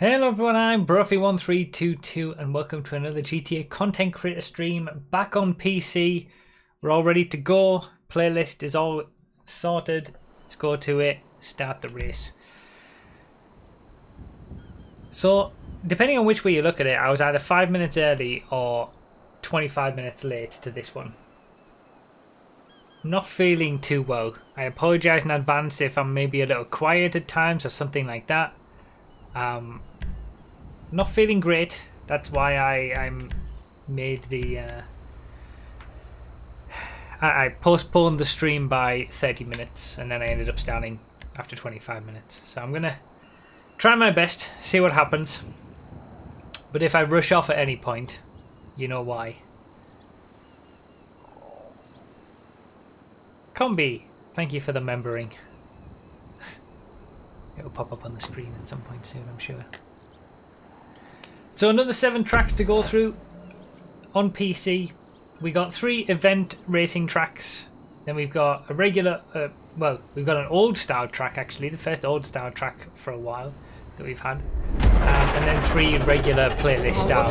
Hello everyone, I'm Broughy1322 and welcome to another GTA content creator stream back on PC. We're all ready to go. Playlist is all sorted. Let's go to it, start the race. So, depending on which way you look at it, I was either 5 minutes early or 25 minutes late to this one. I'm not feeling too well. I apologise in advance if I'm maybe a little quiet at times or something like that. Not feeling great. That's why I made the I postponed the stream by 30 minutes and then I ended up starting after 25 minutes. So I'm gonna try my best, see what happens. But if I rush off at any point, you know why. Combi, thank you for the membering. It'll pop up on the screen at some point soon, I'm sure. So another 7 tracks to go through on PC. We got 3 event racing tracks. Then we've got a regular, well, we've got an old style track actually, the first old style track for a while that we've had. And then 3 regular playlist style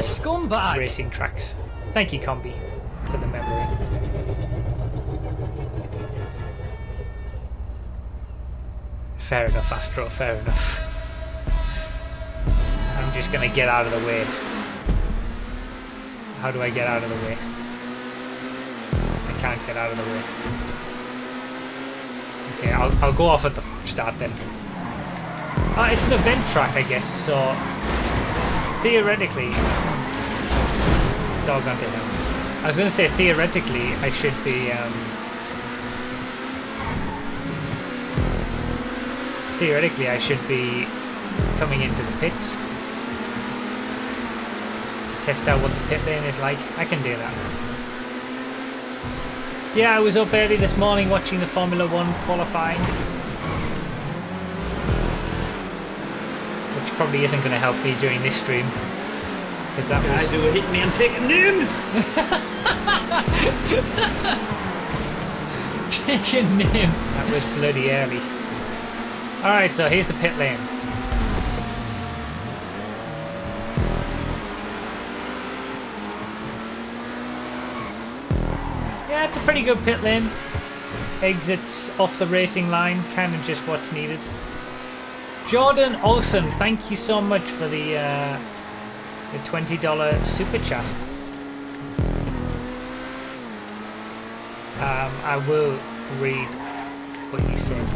racing tracks. Thank you, Combi, for the memory. Fair enough, Astro, fair enough. I'm just gonna get out of the way. How do I get out of the way? I can't get out of the way. Okay, I'll go off at the start then. It's an event track, I guess, so theoretically... Dog onto him. I was gonna say theoretically I should be coming into the pits to test out what the pit lane is like. I can do that. Yeah, I was up early this morning watching the Formula 1 qualifying, which probably isn't going to help me during this stream, because that was... Guys who are hitting me and taking names! Taking names! That was bloody early. Alright, so here's the pit lane. Yeah, it's a pretty good pit lane. Exits off the racing line, kind of just what's needed. Jordan Olsen, thank you so much for the $20 super chat. I will read what you said.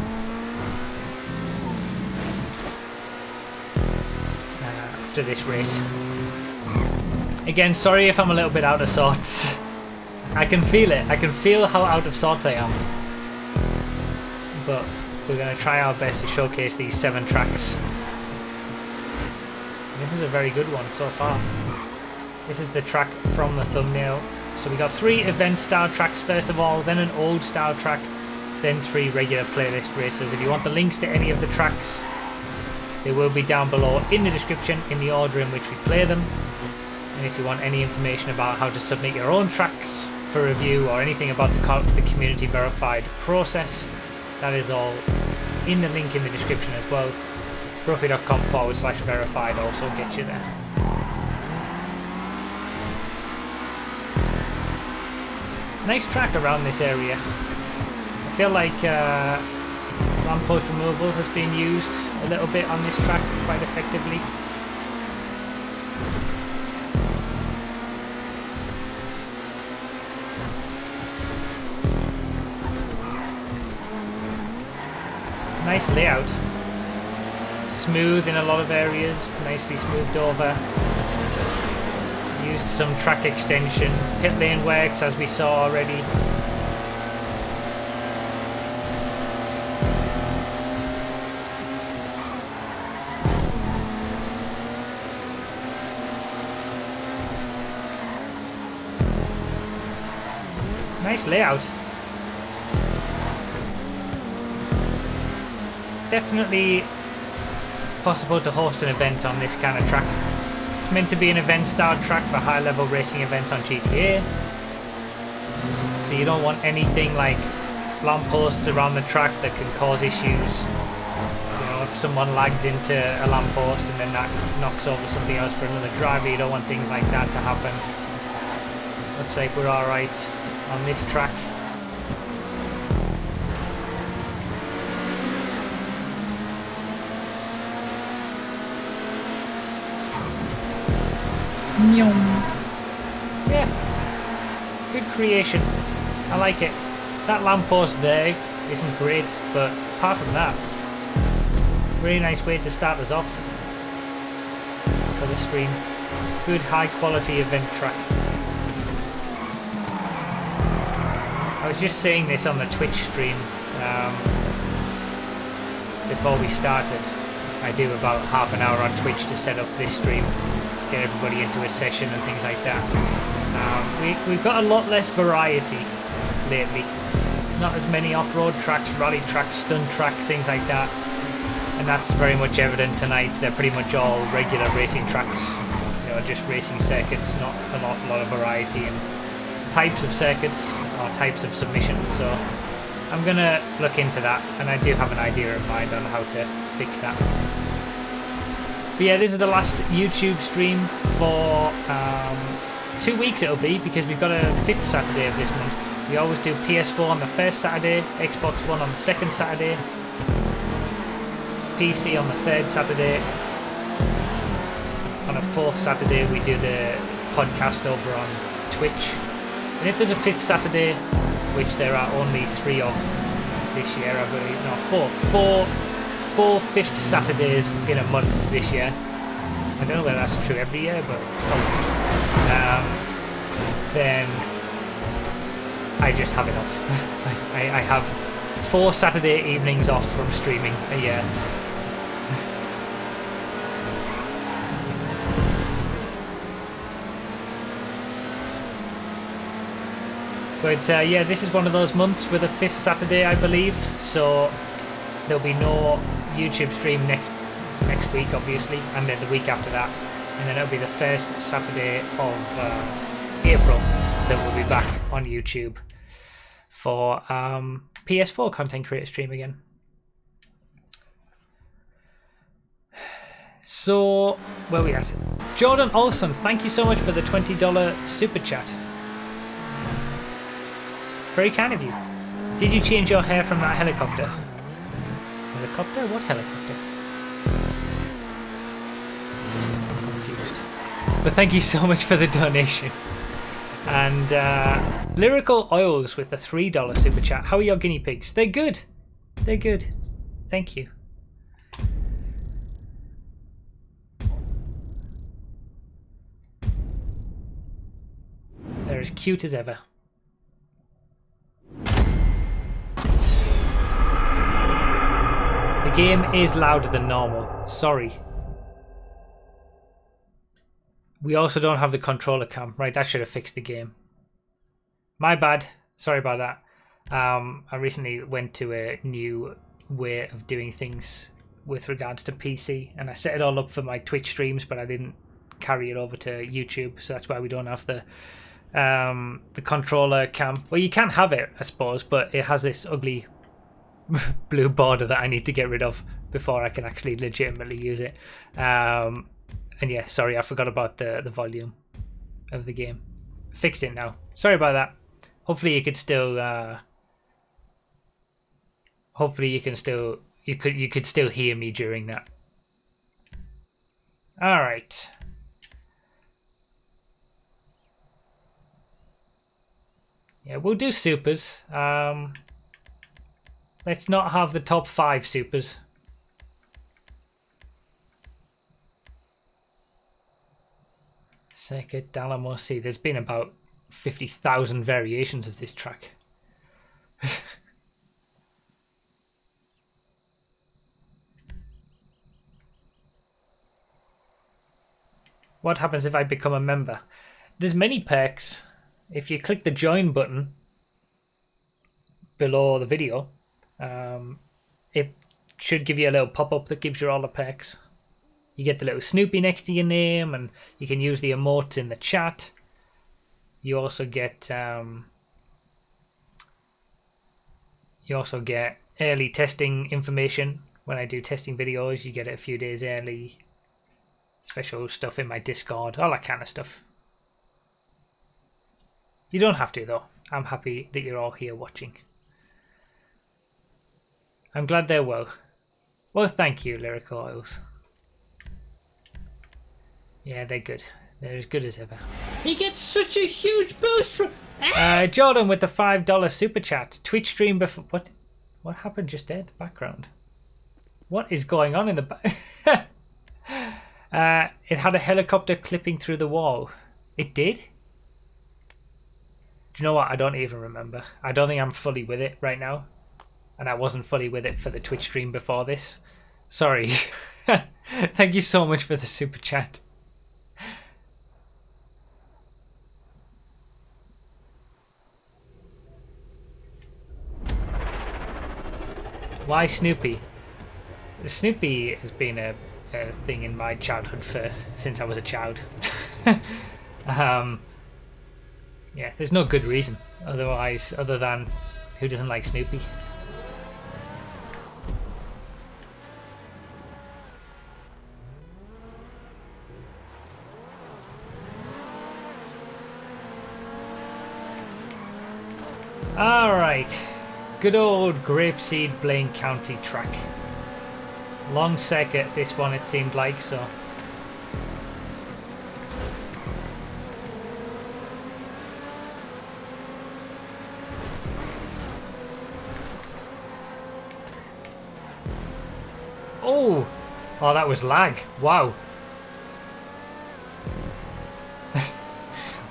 After this race. Again, sorry if I'm a little bit out of sorts. I can feel it. I can feel how out of sorts I am. But we're going to try our best to showcase these 7 tracks. This is a very good one so far. This is the track from the thumbnail. So we got 3 event style tracks first of all, then an old style track, then 3 regular playlist races. If you want the links to any of the tracks, they will be down below in the description in the order in which we play them. And if you want any information about how to submit your own tracks for review or anything about the community verified process, that is all in the link in the description as well. Broughy.com/verified also gets you there. Nice track around this area. I feel like lamppost removal has been used a little bit on this track quite effectively. Nice layout. Smooth in a lot of areas, nicely smoothed over. Used some track extension. Pit lane works as we saw already. Nice layout. Definitely possible to host an event on this kind of track. It's meant to be an event style track for high level racing events on GTA. So you don't want anything like lampposts around the track that can cause issues. You know, someone lags into a lamppost and then that knocks over something else for another driver. You don't want things like that to happen. Looks like we're alright on this track. Yeah, good creation. I like it. That lamppost there isn't great, but apart from that, really nice way to start us off for the stream. Good high quality event track. I was just saying this on the Twitch stream before we started. I do about half an hour on Twitch to set up this stream, get everybody into a session and things like that. We've got a lot less variety lately. Not as many off-road tracks, rally tracks, stunt tracks, things like that. And that's very much evident tonight. They're pretty much all regular racing tracks. You know, just racing circuits, not an awful lot of variety in types of circuits or types of submissions. So I'm gonna look into that, and I do have an idea in mind on how to fix that. But yeah, this is the last YouTube stream for 2 weeks it'll be, because we've got a 5th Saturday of this month. We always do PS4 on the first Saturday, Xbox One on the second Saturday, PC on the third Saturday. On a 4th Saturday we do the podcast over on Twitch. And if there's a 5th Saturday, which there are only 3 of this year, I believe, no, four 5th Saturdays in a month this year. I don't know whether that's true every year, but probably. Then I just have enough. I have 4 Saturday evenings off from streaming a year. But yeah, this is one of those months with a 5th Saturday, I believe. So there'll be no YouTube stream next week, obviously, and then the week after that, and then it'll be the first Saturday of April that we'll be back on YouTube for PS4 content creator stream again. So where are we at? Jordan Olson, thank you so much for the $20 super chat. Very kind of you. Did you change your hair from that helicopter? Helicopter? What helicopter? I'm confused. But thank you so much for the donation. And Lyrical Oils with the $3 super chat. How are your guinea pigs? They're good. They're good. Thank you. They're as cute as ever. The game is louder than normal. Sorry. We also don't have the controller cam. Right, that should have fixed the game. My bad. Sorry about that. I recently went to a new way of doing things with regards to PC, and I set it all up for my Twitch streams, but I didn't carry it over to YouTube, so that's why we don't have the controller cam. Well, you can have it, I suppose, but it has this ugly blue border that I need to get rid of before I can actually legitimately use it. And yeah, sorry, I forgot about the volume of the game. Fixed it now. Sorry about that. Hopefully you could still hopefully you can still you could still hear me during that. All right. Yeah, we'll do supers. Let's not have the top 5 supers. Circuit d'Alamo. See, there's been about 50,000 variations of this track. What happens if I become a member? There's many perks. If you click the join button below the video, it should give you a little pop-up that gives you all the perks. You get the little Snoopy next to your name, and you can use the emotes in the chat. You also get early testing information when I do testing videos, you get it a few days early. Special stuff in my Discord, all that kind of stuff. You don't have to though. I'm happy that you're all here watching. I'm glad they're well. Well, thank you, Lyrical Oils. Yeah, they're good. They're as good as ever. He gets such a huge boost from... Jordan with the $5 super chat. Twitch stream before... What happened just there in the background? What is going on in the back? It had a helicopter clipping through the wall. It did? Do you know what? I don't even remember. I don't think I'm fully with it right now. And I wasn't fully with it for the Twitch stream before this. Sorry. Thank you so much for the super chat. Why Snoopy? Snoopy has been a thing in my childhood since I was a child. Yeah, there's no good reason other than who doesn't like Snoopy? Alright, good old Grapeseed Blaine County track. Long circuit this one, it seemed like, so. Oh, that was lag. Wow.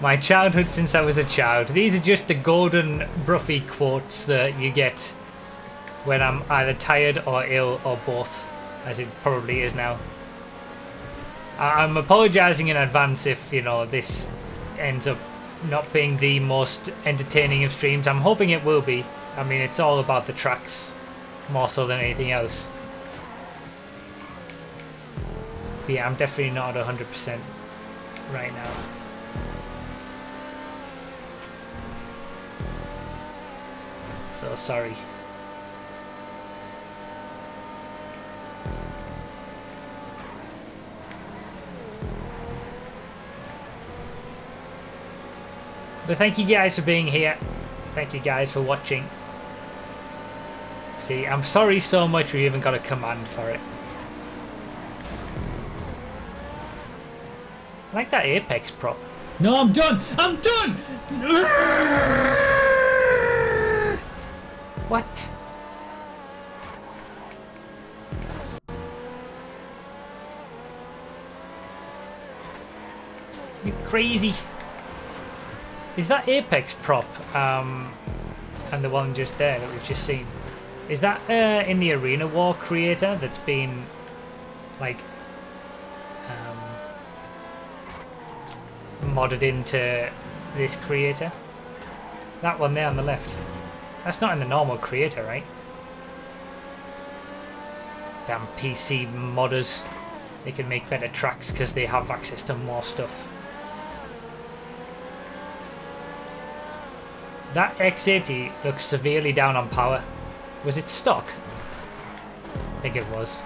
My childhood since I was a child. These are just the golden Bruffy quotes that you get when I'm either tired or ill or both, as it probably is now. I'm apologising in advance if, you know, this ends up not being the most entertaining of streams. I'm hoping it will be. I mean, it's all about the tracks, more so than anything else. But yeah, I'm definitely not 100% right now. So sorry. But thank you guys for being here. Thank you guys for watching. See, I'm sorry so much we even got a command for it. I like that Apex prop. No, I'm done! I'm done! What? You crazy. Is that Apex prop and the one just there that we've just seen, is that in the Arena War creator that's been like modded into this creator? That one there on the left. That's not in the normal creator, right? Damn PC modders. They can make better tracks because they have access to more stuff. That X80 looks severely down on power. Was it stock? I think it was.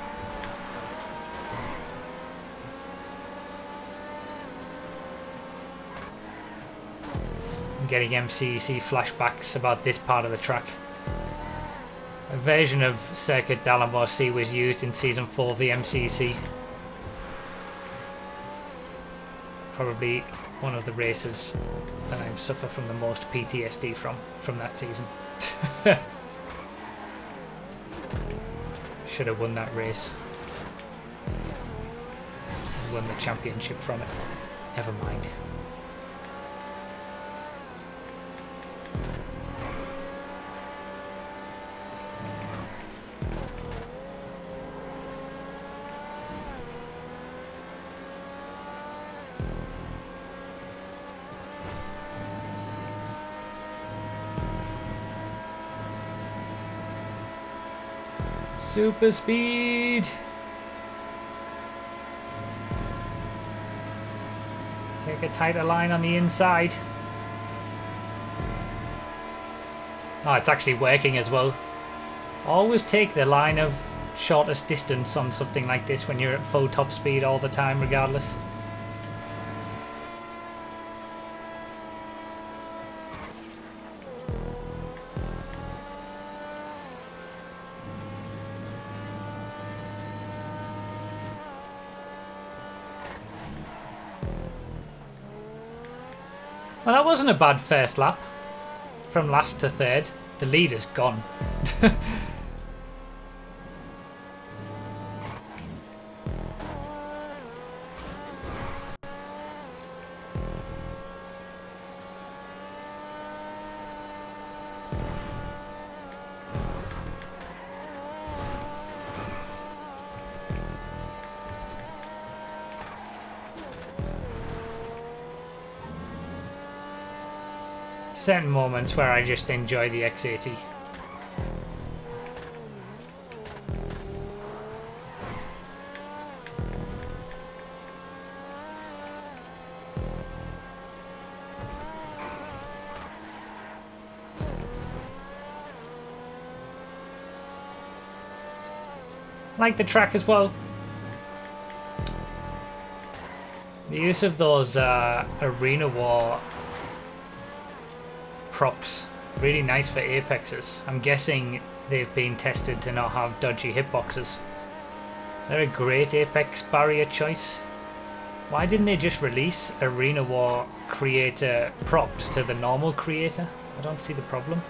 I'm getting MCC flashbacks about this part of the track. A version of Circuit Dalmor C was used in Season 4 of the MCC. Probably one of the races that I suffer from the most PTSD from that season. Should have won that race. Won the championship from it. Never mind. Super speed! Take a tighter line on the inside. Oh, it's actually working as well. Always take the line of shortest distance on something like this when you're at full top speed all the time regardless. Well, that wasn't a bad first lap. From last to third. The leader's gone. Certain moments where I just enjoy the X80. Like the track as well. The use of those Arena War props, really nice for apexes. I'm guessing they've been tested to not have dodgy hitboxes. They're a great apex barrier choice. Why didn't they just release Arena War creator props to the normal creator? I don't see the problem.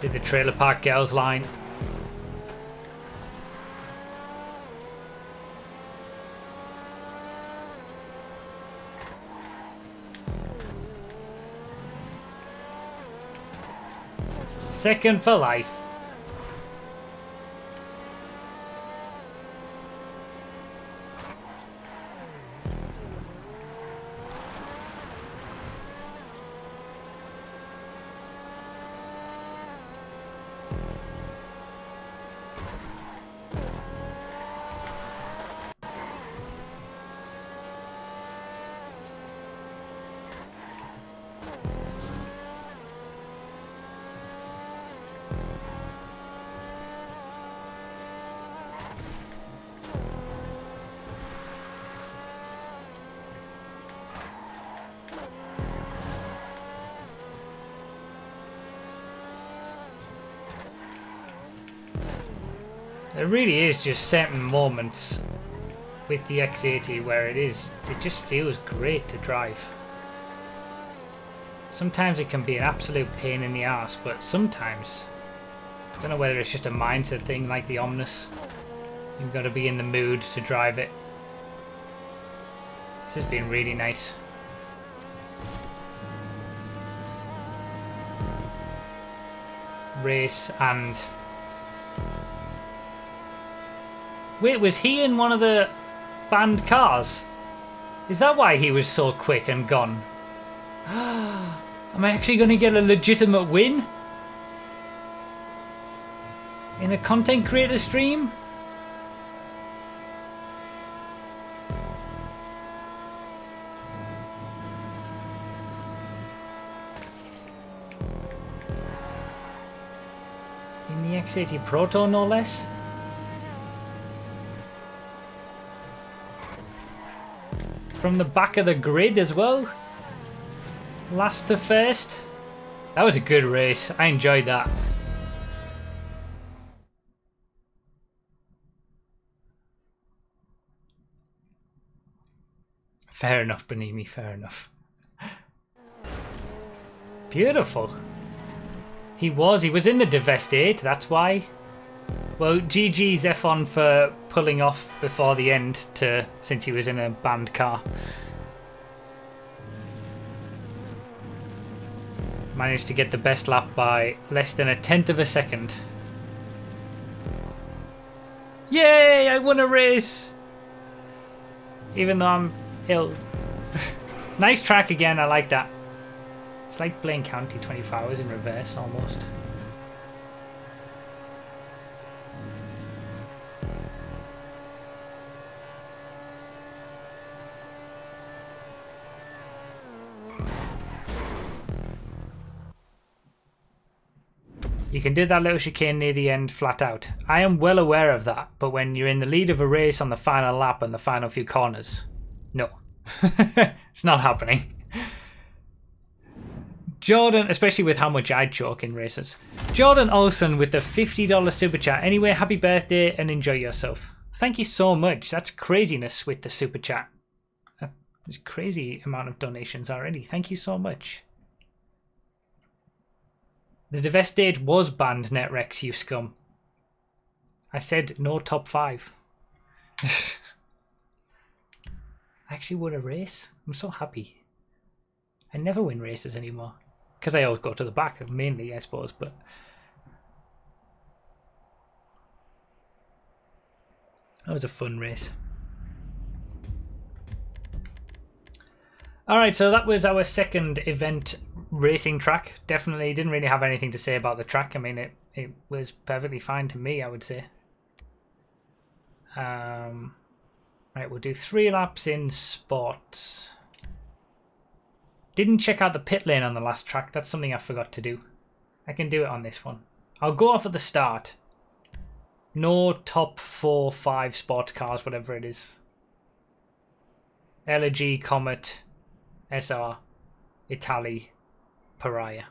Did the Trailer Park Girls line. Second for life. There really is just certain moments with the X80 where it just feels great to drive. Sometimes it can be an absolute pain in the arse, but sometimes, I don't know whether it's just a mindset thing like the Omnis. You've got to be in the mood to drive it. This has been really nice. Race and... Wait, was he in one of the banned cars? Is that why he was so quick and gone? Am I actually going to get a legitimate win? In a content creator stream? In the X80 Proto, no less? From the back of the grid as well. Last to first. That was a good race. I enjoyed that. Fair enough, Benimi, fair enough. Beautiful. He was in the Divest 8, that's why. Well, GG's F1 for pulling off before the end since he was in a banned car. Managed to get the best lap by less than 1/10 of a second. Yay! I won a race! Even though I'm ill. Nice track again, I like that. It's like Blaine County 24 hours in reverse almost. You can do that little chicane near the end flat out. I am well aware of that, but when you're in the lead of a race on the final lap and the final few corners, no. It's not happening. Jordan, especially with how much I choke in races. Jordan Olson with the $50 super chat. Anyway, happy birthday and enjoy yourself. Thank you so much. That's craziness with the super chat. There's a crazy amount of donations already. Thank you so much. The Devastate was banned, Netrex, you scum. I said no top 5. I actually won a race. I'm so happy. I never win races anymore. Because I always go to the back, mainly, I suppose, but... that was a fun race. Alright, so that was our second event racing track. Definitely didn't really have anything to say about the track. I mean, it was perfectly fine to me, I would say. Right, we'll do 3 laps in sports. Didn't check out the pit lane on the last track. That's something I forgot to do. I can do it on this one. I'll go off at the start. No top 4, 5 sports cars, whatever it is. Elegy, Comet, SR, Italy, Pariah.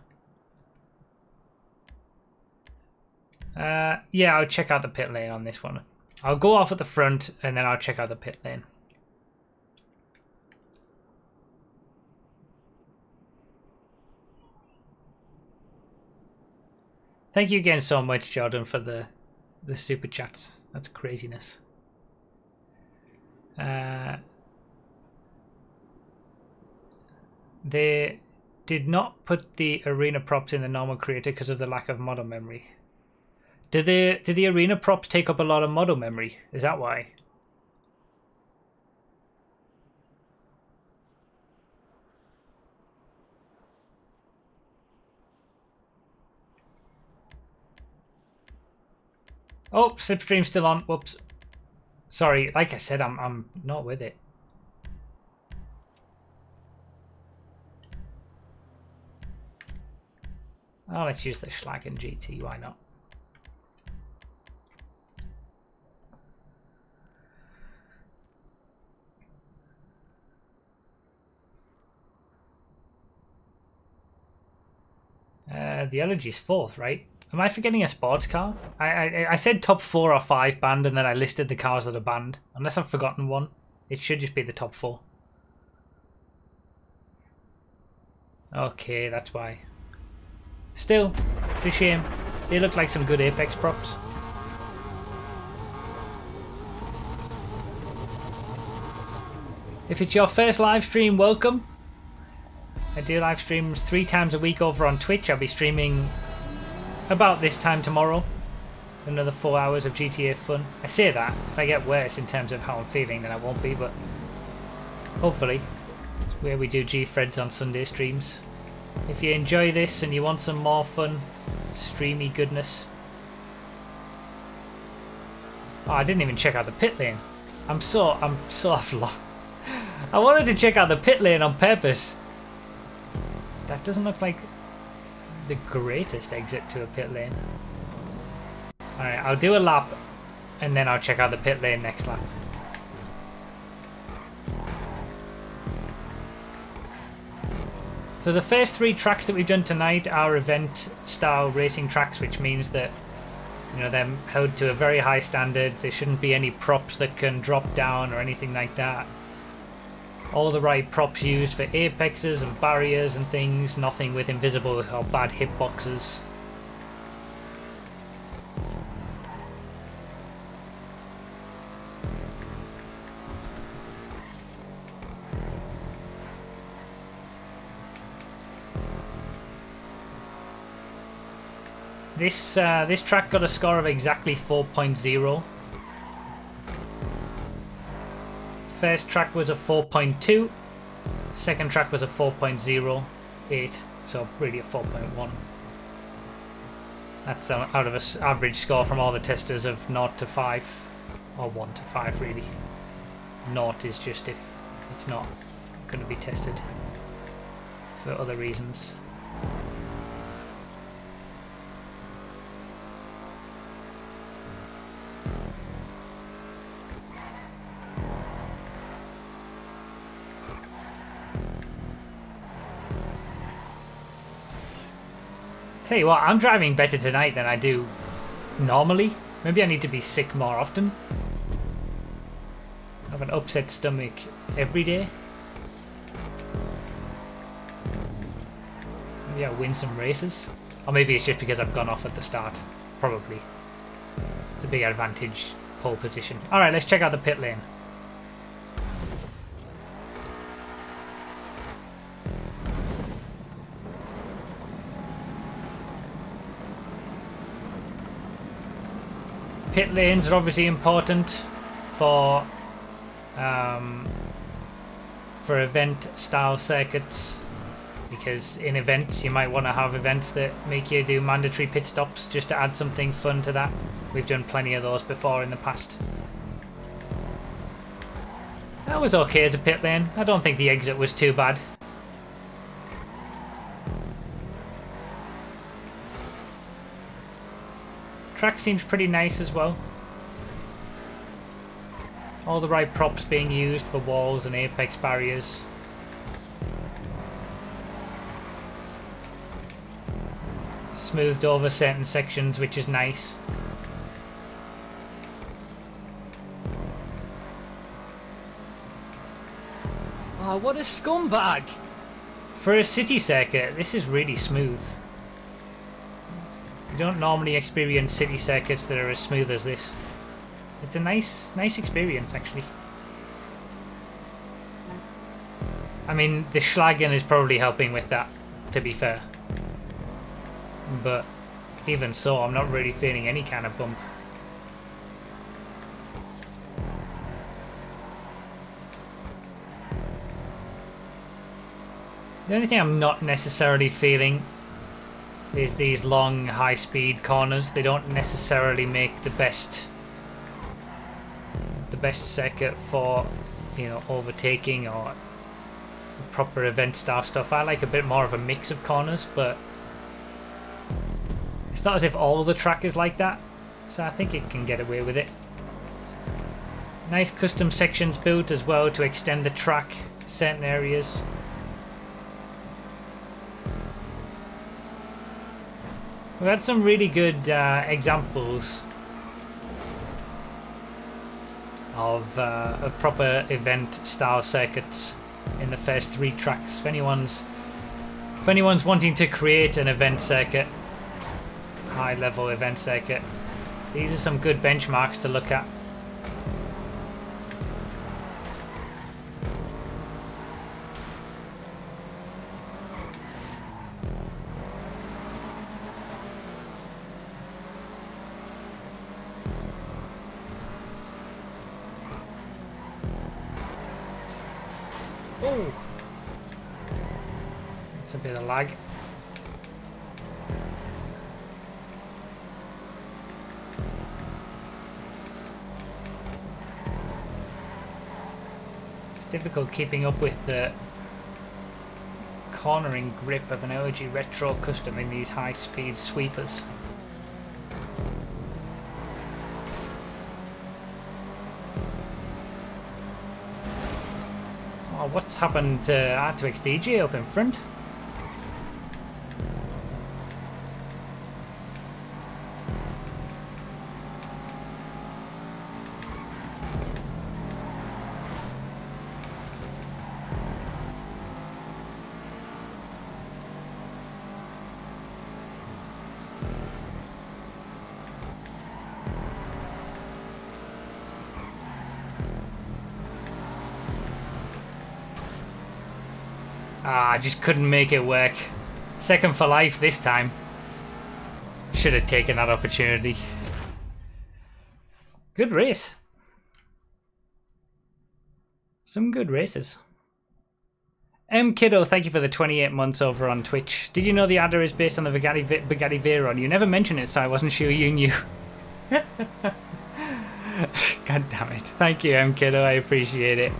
Yeah, I'll check out the pit lane on this one. I'll go off at the front and then I'll check out the pit lane. Thank you again so much, Jordan, for the super chats. That's craziness. They did not put the arena props in the normal creator because of the lack of model memory. Did the arena props take up a lot of model memory? Is that why? Oh, Slipstream's still on. Whoops. Sorry, like I said, I'm not with it. Oh, let's use the Schlagen GT, why not? The Elegy's 4th, right? Am I forgetting a sports car? I said top 4 or 5 banned and then I listed the cars that are banned. Unless I've forgotten one. It should just be the top 4. Okay, that's why. Still, it's a shame. They look like some good Apex props. If it's your first live stream, welcome. I do live streams 3 times a week over on Twitch. I'll be streaming about this time tomorrow. Another 4 hours of GTA fun. I say that. If I get worse in terms of how I'm feeling, then I won't be, but hopefully. It's where we do G-Freds on Sunday streams. If you enjoy this and you want some more fun, streamy goodness. Oh, I didn't even check out the pit lane. I'm so off long. I wanted to check out the pit lane on purpose. That doesn't look like the greatest exit to a pit lane. Alright, I'll do a lap and then I'll check out the pit lane next lap. So the first 3 tracks that we've done tonight are event style racing tracks, which means that, you know, they're held to a very high standard. There shouldn't be any props that can drop down or anything like that. All the right props used for apexes and barriers and things, nothing with invisible or bad hitboxes. This track got a score of exactly 4.0. First track was a 4.2. Second track was a 4.08. So really a 4.1. That's out of an average score from all the testers of 0 to 5. Or 1 to 5 really. 0 is just if it's not going to be tested for other reasons. Tell you what, I'm driving better tonight than I do normally. Maybe I need to be sick more often. I have an upset stomach every day. Maybe I'll win some races. Or maybe it's just because I've gone off at the start. Probably. It's a big advantage, pole position. Alright, let's check out the pit lane. Pit lanes are obviously important for event style circuits, because in events you might want to have events that make you do mandatory pit stops just to add something fun to that. We've done plenty of those before in the past. That was okay as a pit lane. I don't think the exit was too bad. Track seems pretty nice as well. All the right props being used for walls and apex barriers. Smoothed over certain sections, which is nice. Oh, what a scumbag! For a city circuit, this is really smooth. You don't normally experience city circuits that are as smooth as this. It's a nice experience, actually. I mean, the Schlagen is probably helping with that, to be fair. But even so, I'm not really feeling any kind of bump. The only thing I'm not necessarily feeling is these long high-speed corners. They don't necessarily make the best circuit for, you know, overtaking or proper event style stuff. I like a bit more of a mix of corners, but it's not as if all the track is like that, so I think it can get away with it. Nice custom sections built as well to extend the track certain areas. We've had some really good examples of proper event style circuits in the first 3 tracks. If anyone's wanting to create an event circuit, high level event circuit, these are some good benchmarks to look at. Oh, it's a bit of lag. It's difficult keeping up with the cornering grip of an LG Retro Custom in these high-speed sweepers. Oh, what's happened to R2XDJ up in front? I just couldn't make it work. Second for life this time. Should have taken that opportunity. Good race. Some good races. Kiddo, thank you for the 28 months over on Twitch. Did you know the adder is based on the Bugatti Veyron? You never mentioned it, so I wasn't sure you knew. God damn it. Thank you, Kiddo. I appreciate it.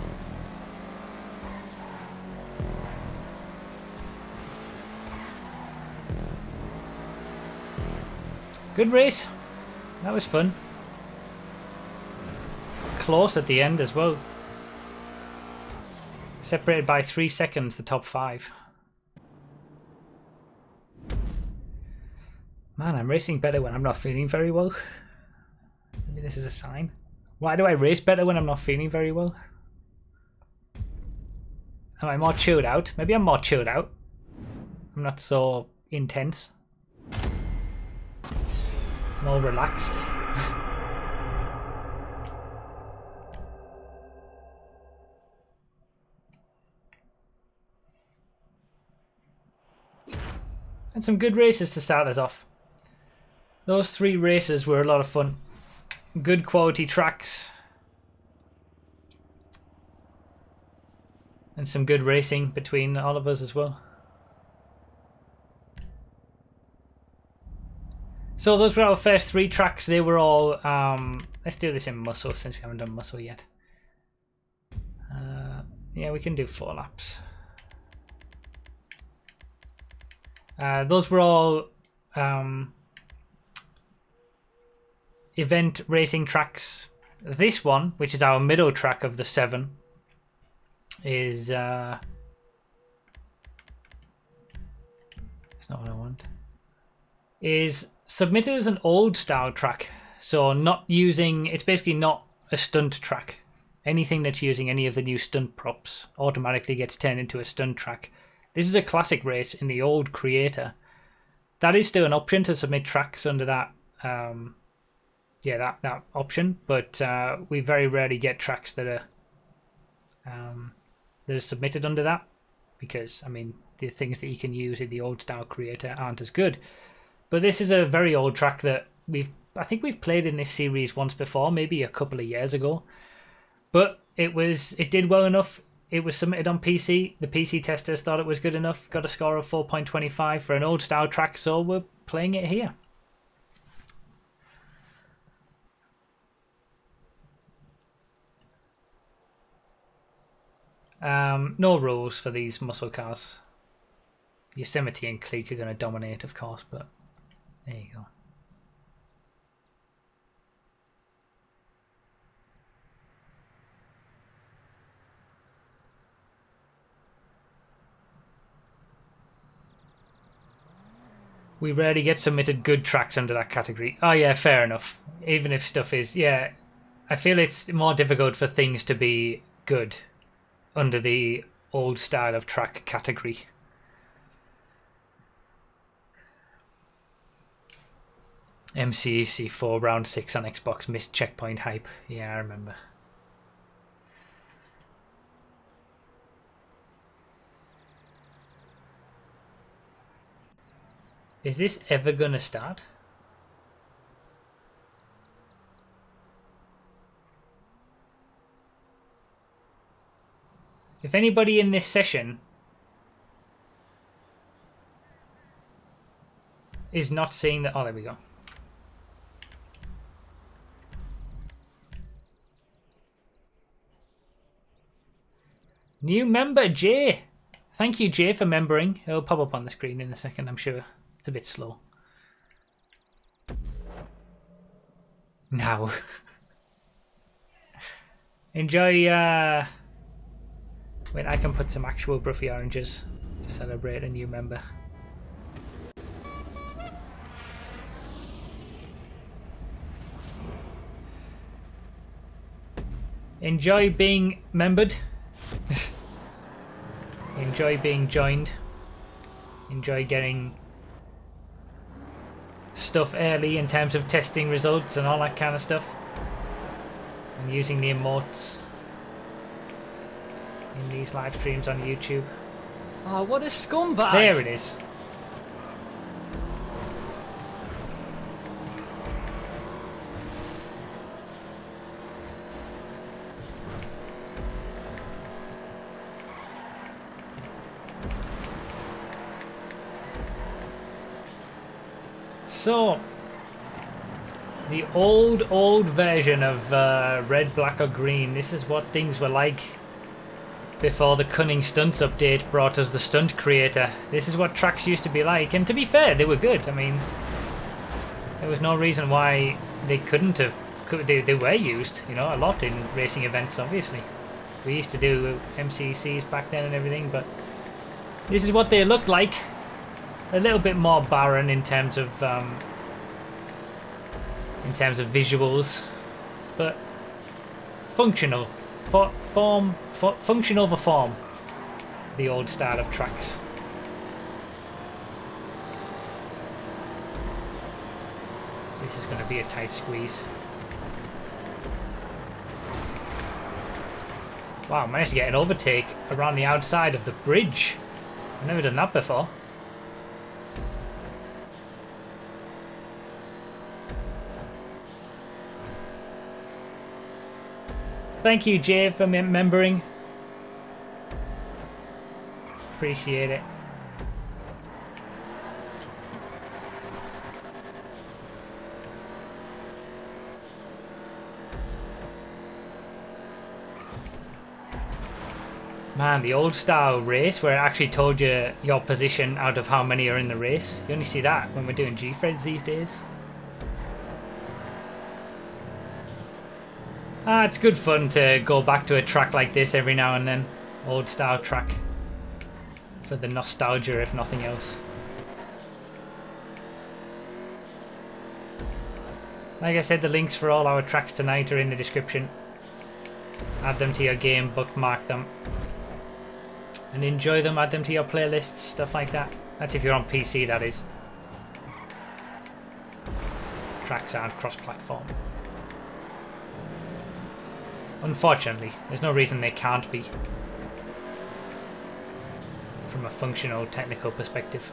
Good race. That was fun. Close at the end as well. Separated by 3 seconds, the top 5. Man, I'm racing better when I'm not feeling very well. Maybe this is a sign. Why do I race better when I'm not feeling very well? Am I more chilled out? Maybe I'm more chilled out. I'm not so intense. More relaxed. And some good races to start us off. Those 3 races were a lot of fun. Good quality tracks. And some good racing between all of us as well. So those were our first 3 tracks. They were all... let's do this in muscle since we haven't done muscle yet. Yeah, we can do 4 laps. Those were all event racing tracks. This one, which is our middle track of the 7, is... it's not what I want. Is submitted as an old style track. So not using... It's basically not a stunt track. Anything that's using any of the new stunt props automatically gets turned into a stunt track. This is a classic race in the old creator. That is still an option to submit tracks under that, that option. But we very rarely get tracks that are submitted under that, because I mean the things that you can use in the old style creator aren't as good. But this is a very old track that I think we've played in this series once before, maybe a couple of years ago. But it did well enough. It was submitted on PC. The PC testers thought it was good enough. Got a score of 4.25 for an old style track, so we're playing it here. No rules for these muscle cars. Yosemite and Cleek are going to dominate, of course, but there you go. We rarely get submitted good tracks under that category. Oh yeah, fair enough. Even if stuff is... Yeah, I feel it's more difficult for things to be good under the old style of track category. MCEC4 round 6 on Xbox missed checkpoint hype. Yeah, I remember. Is this ever gonna start? If anybody in this session is not seeing that... Oh, there we go. New member, Jay. Thank you, Jay, for membering. It'll pop up on the screen in a second, I'm sure. It's a bit slow. Now. Enjoy, Wait, I can put some actual Bruffy oranges to celebrate a new member. Enjoy being membered. Enjoy being joined. Enjoy getting stuff early in terms of testing results and all that kind of stuff. And using the emotes in these live streams on YouTube. Oh, what a scumbag! There it is. So, the old version of Red, Black or Green. This is what things were like before the Cunning Stunts update brought us the Stunt Creator. This is what tracks used to be like, and to be fair, they were good. I mean, there was no reason why they couldn't have. They were used, you know, a lot in racing events, obviously. We used to do MCCs back then and everything, but this is what they looked like. A little bit more barren in terms of visuals, but functional. Function over form. The old style of tracks. This is going to be a tight squeeze. Wow, I managed to get an overtake around the outside of the bridge. I've never done that before. Thank you, Jay, for remembering. Appreciate it. Man, the old style race where it actually told you your position out of how many are in the race. You only see that when we're doing G-Freds these days. It's good fun to go back to a track like this every now and then. Old style track. For the nostalgia, if nothing else. Like I said, the links for all our tracks tonight are in the description. Add them to your game, bookmark them. And enjoy them, add them to your playlists, stuff like that. That's if you're on PC, that is. Tracks aren't cross-platform. Unfortunately, there's no reason they can't be. From a functional, technical perspective.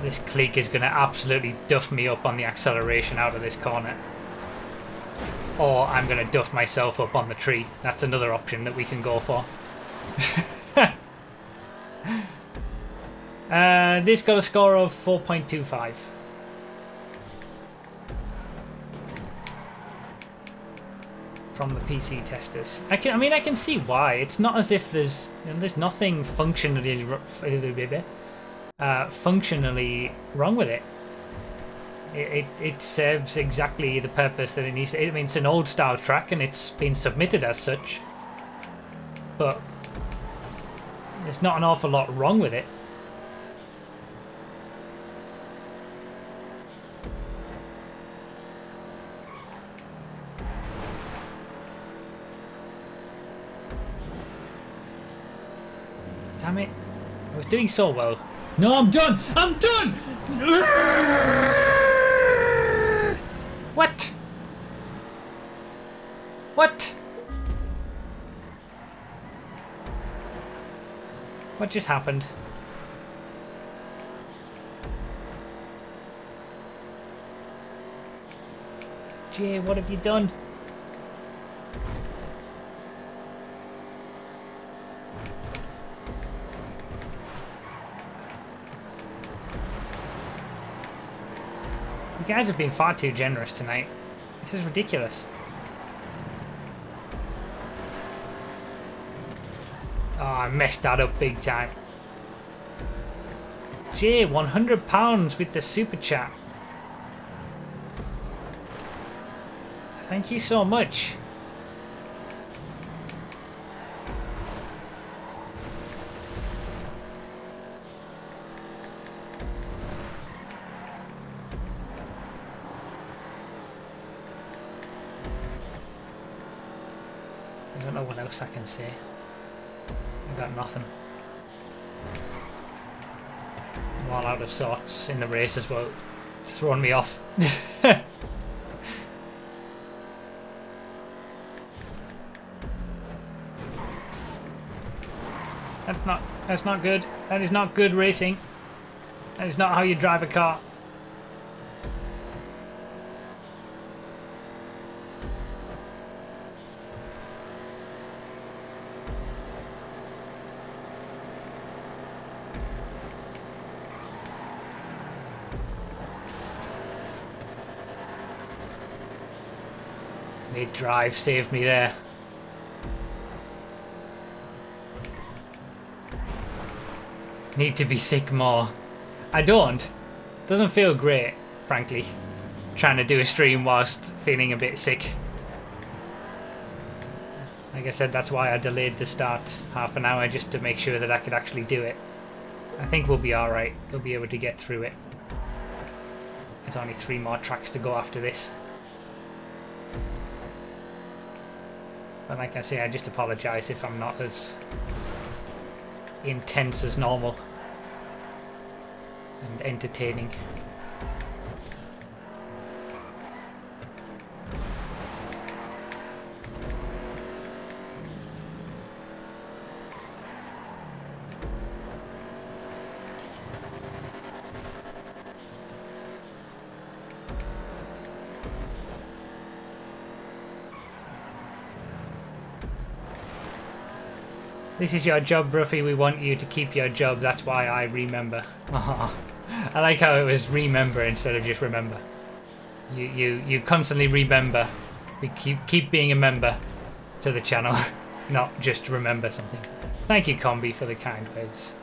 This clique is going to absolutely duff me up on the acceleration out of this corner. Or I'm going to duff myself up on the tree. That's another option that we can go for. This got a score of 4.25. From the PC testers. I can see why. It's not as if there's nothing functionally wrong with it. It serves exactly the purpose that it needs to. I mean, it's an old style track and it's been submitted as such, but there's not an awful lot wrong with it. Damn it, I was doing so well. No, I'm done! I'm done! What? What? What just happened? Jay, what have you done? You guys have been far too generous tonight. This is ridiculous. Oh, I messed that up big time. Jay, £100 with the super chat. Thank you so much. I don't know what else I can say. I've got nothing. I'm all out of sorts in the race as well. It's thrown me off. That's not good. That is not good racing. That is not how you drive a car. Mid-drive saved me there. Need to be sick more. I don't. Doesn't feel great, frankly. Trying to do a stream whilst feeling a bit sick. Like I said, that's why I delayed the start half an hour, just to make sure that I could actually do it. I think we'll be alright. We'll be able to get through it. There's only 3 more tracks to go after this. But like I say, I just apologise if I'm not as intense as normal and entertaining. This is your job, Bruffy. We want you to keep your job. That's why I remember. I like how it was remember instead of just remember. You constantly remember. We keep being a member to the channel, not just remember something. Thank you, Combi, for the kind words.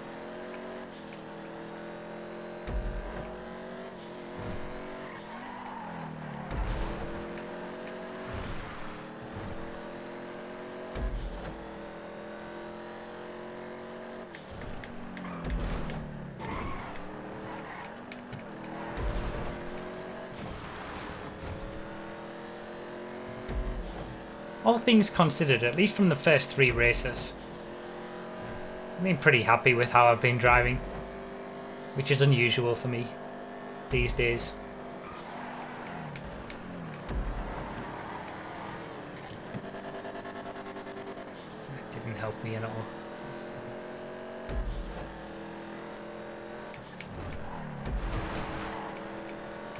All things considered, at least from the first 3 races, I've been pretty happy with how I've been driving, which is unusual for me these days. That didn't help me at all.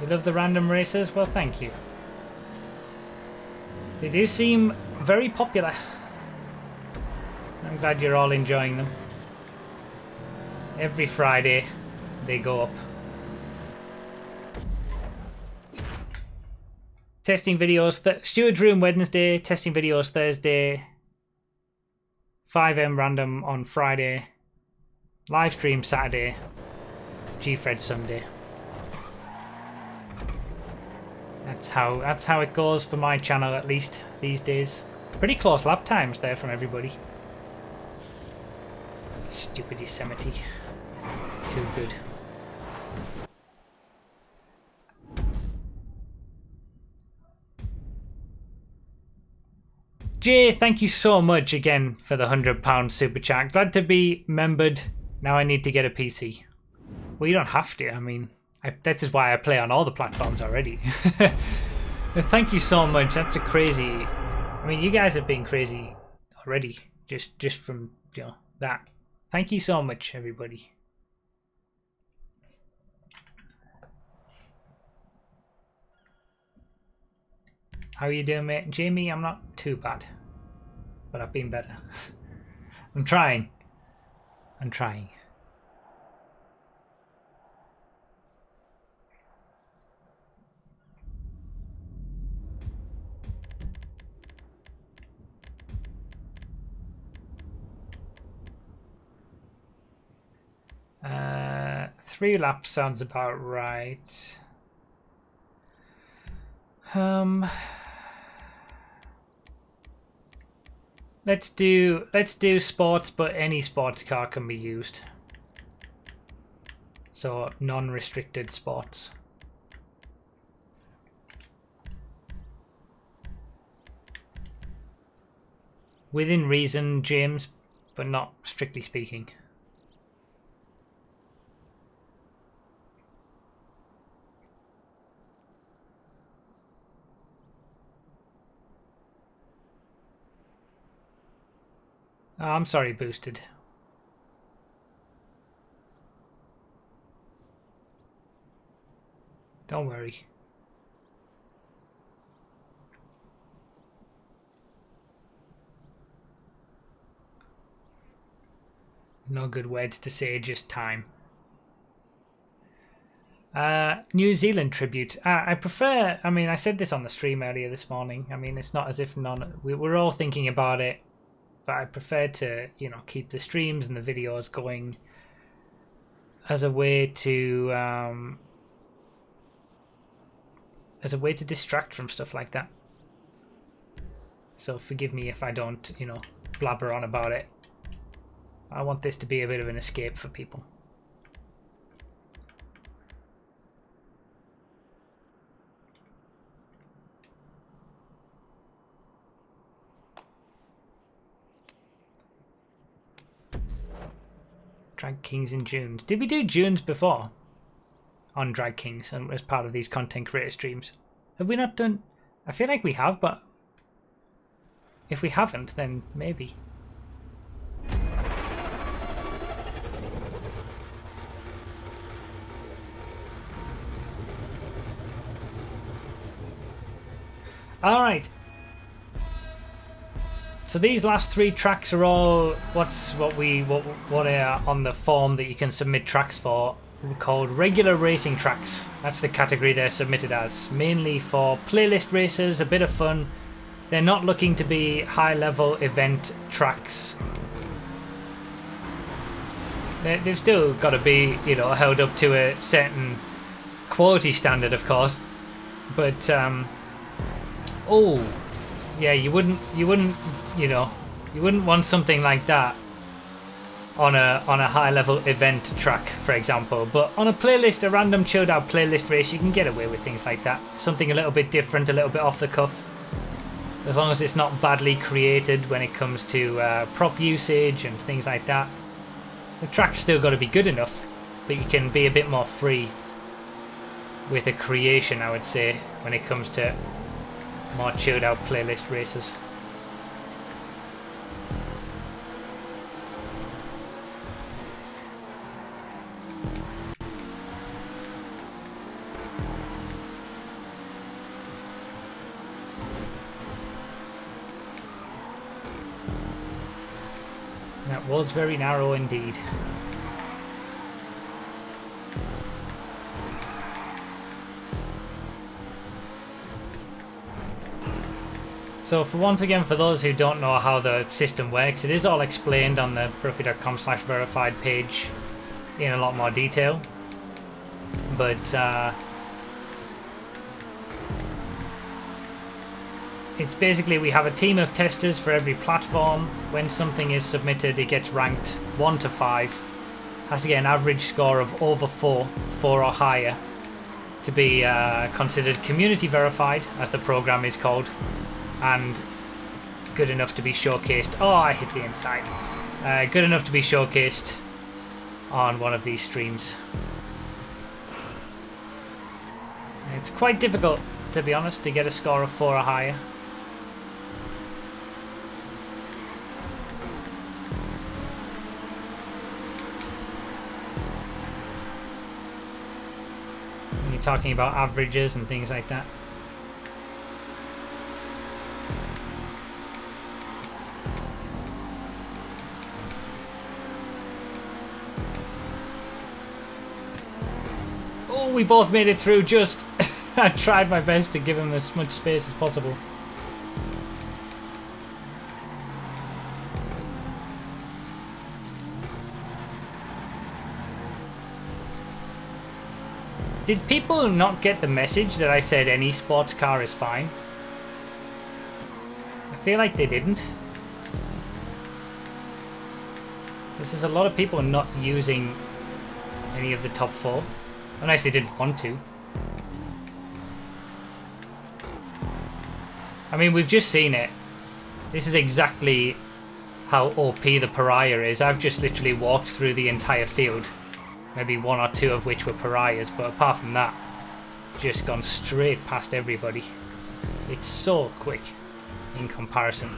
You love the random races? Well, thank you. They do seem very popular. I'm glad you're all enjoying them. Every Friday they go up. Testing videos, Steward's Room Wednesday, testing videos Thursday, 5M random on Friday, live stream Saturday, GFred Sunday. That's how it goes for my channel, at least these days. Pretty close lap times there from everybody. Stupid Yosemite. Too good. Jay, thank you so much again for the £100 super chat. Glad to be membered. Now I need to get a PC. Well, you don't have to. I mean, this is why I play on all the platforms already. Thank you so much. That's a crazy... I mean, you guys have been crazy already. Just from, you know, that. Thank you so much, everybody. How are you doing, mate? Jamie, I'm not too bad. But I've been better. I'm trying. I'm trying. Three laps sounds about right. Let's do sports, but any sports car can be used. So non-restricted sports. Within reason, James, but not strictly speaking. Oh, I'm sorry, Boosted. Don't worry. No good words to say, just time. New Zealand tribute. I prefer, I mean, I said this on the stream earlier this morning. I mean, it's not as if we're all thinking about it, but I prefer to, you know, keep the streams and the videos going as a way to distract from stuff like that. So forgive me if I don't, you know, blabber on about it. I want this to be a bit of an escape for people. Drag Kings in Dunes. Did we do Dunes before? On Drag Kings and as part of these content creator streams? Have we not done... I feel like we have, but... if we haven't, then maybe. Alright. So these last 3 tracks are all what are on the form that you can submit tracks for, called regular racing tracks. That's the category they're submitted as, mainly for playlist races, a bit of fun. They're not looking to be high-level event tracks. They've still got to be, you know, held up to a certain quality standard, of course. But oh, yeah, you wouldn't, you know, you wouldn't want something like that on a high-level event track, for example. But on a playlist, a random chilled-out playlist race, you can get away with things like that. Something a little bit different, a little bit off the cuff. As long as it's not badly created when it comes to prop usage and things like that. The track's still got to be good enough, but you can be a bit more free with the creation, I would say, when it comes to more chilled out playlist races. That was very narrow indeed. So once again, for those who don't know how the system works, it is all explained on the Broughy.com/verified page in a lot more detail. But it's basically, we have a team of testers for every platform. When something is submitted, it gets ranked 1 to 5. Has to get an average score of over 4 or higher, to be considered community verified, as the program is called, and good enough to be showcased. Oh, I hit the inside. Good enough to be showcased on one of these streams. It's quite difficult, to be honest, to get a score of 4 or higher. When you're talking about averages and things like that. We both made it through. Just I tried my best to give him as much space as possible. Did people not get the message that I said any sports car is fine? I feel like they didn't. There's a lot of people not using any of the top 4. Unless they didn't want to. I mean, we've just seen it. This is exactly how OP the Pariah is. I've just literally walked through the entire field. Maybe 1 or 2 of which were Pariahs, but apart from that, just gone straight past everybody. It's so quick in comparison.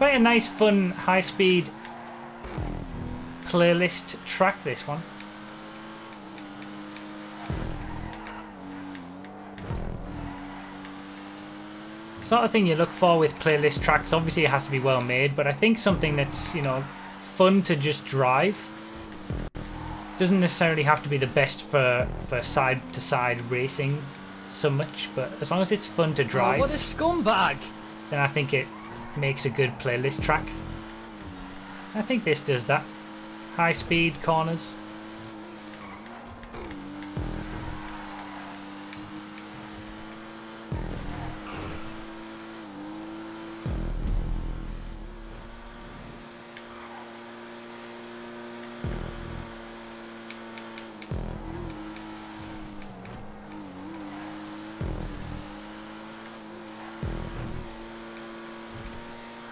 Quite a nice, fun, high-speed playlist track, this one. Sort of thing you look for with playlist tracks. Obviously it has to be well made, but I think something that's, you know, fun to just drive. Doesn't necessarily have to be the best for side-to-side racing so much, but as long as it's fun to drive, Oh, what a scumbag! then I think it makes a good playlist track. I think this does that. High speed corners.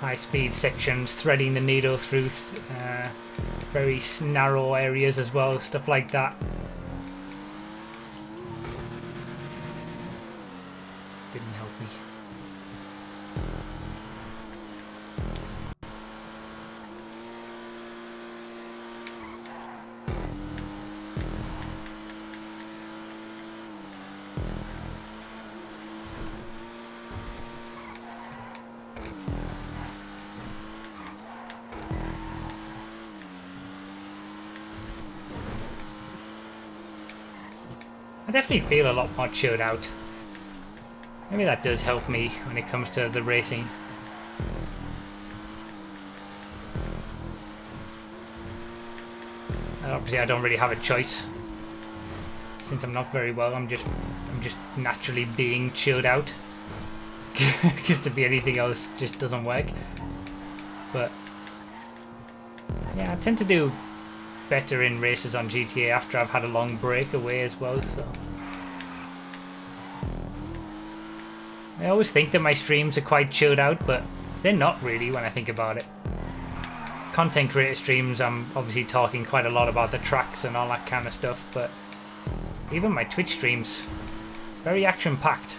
High-speed sections, threading the needle through very narrow areas as well, stuff like that. Didn't help me. I definitely feel a lot more chilled out. Maybe that does help me when it comes to the racing. And obviously I don't really have a choice. Since I'm not very well, I'm just naturally being chilled out. Because to be anything else just doesn't work. But yeah, I tend to do better in races on GTA after I've had a long break away as well, so I always think that my streams are quite chilled out, but they're not really when I think about it. Content creator streams, I'm obviously talking quite a lot about the tracks and all that kind of stuff, but even my Twitch streams, very action-packed.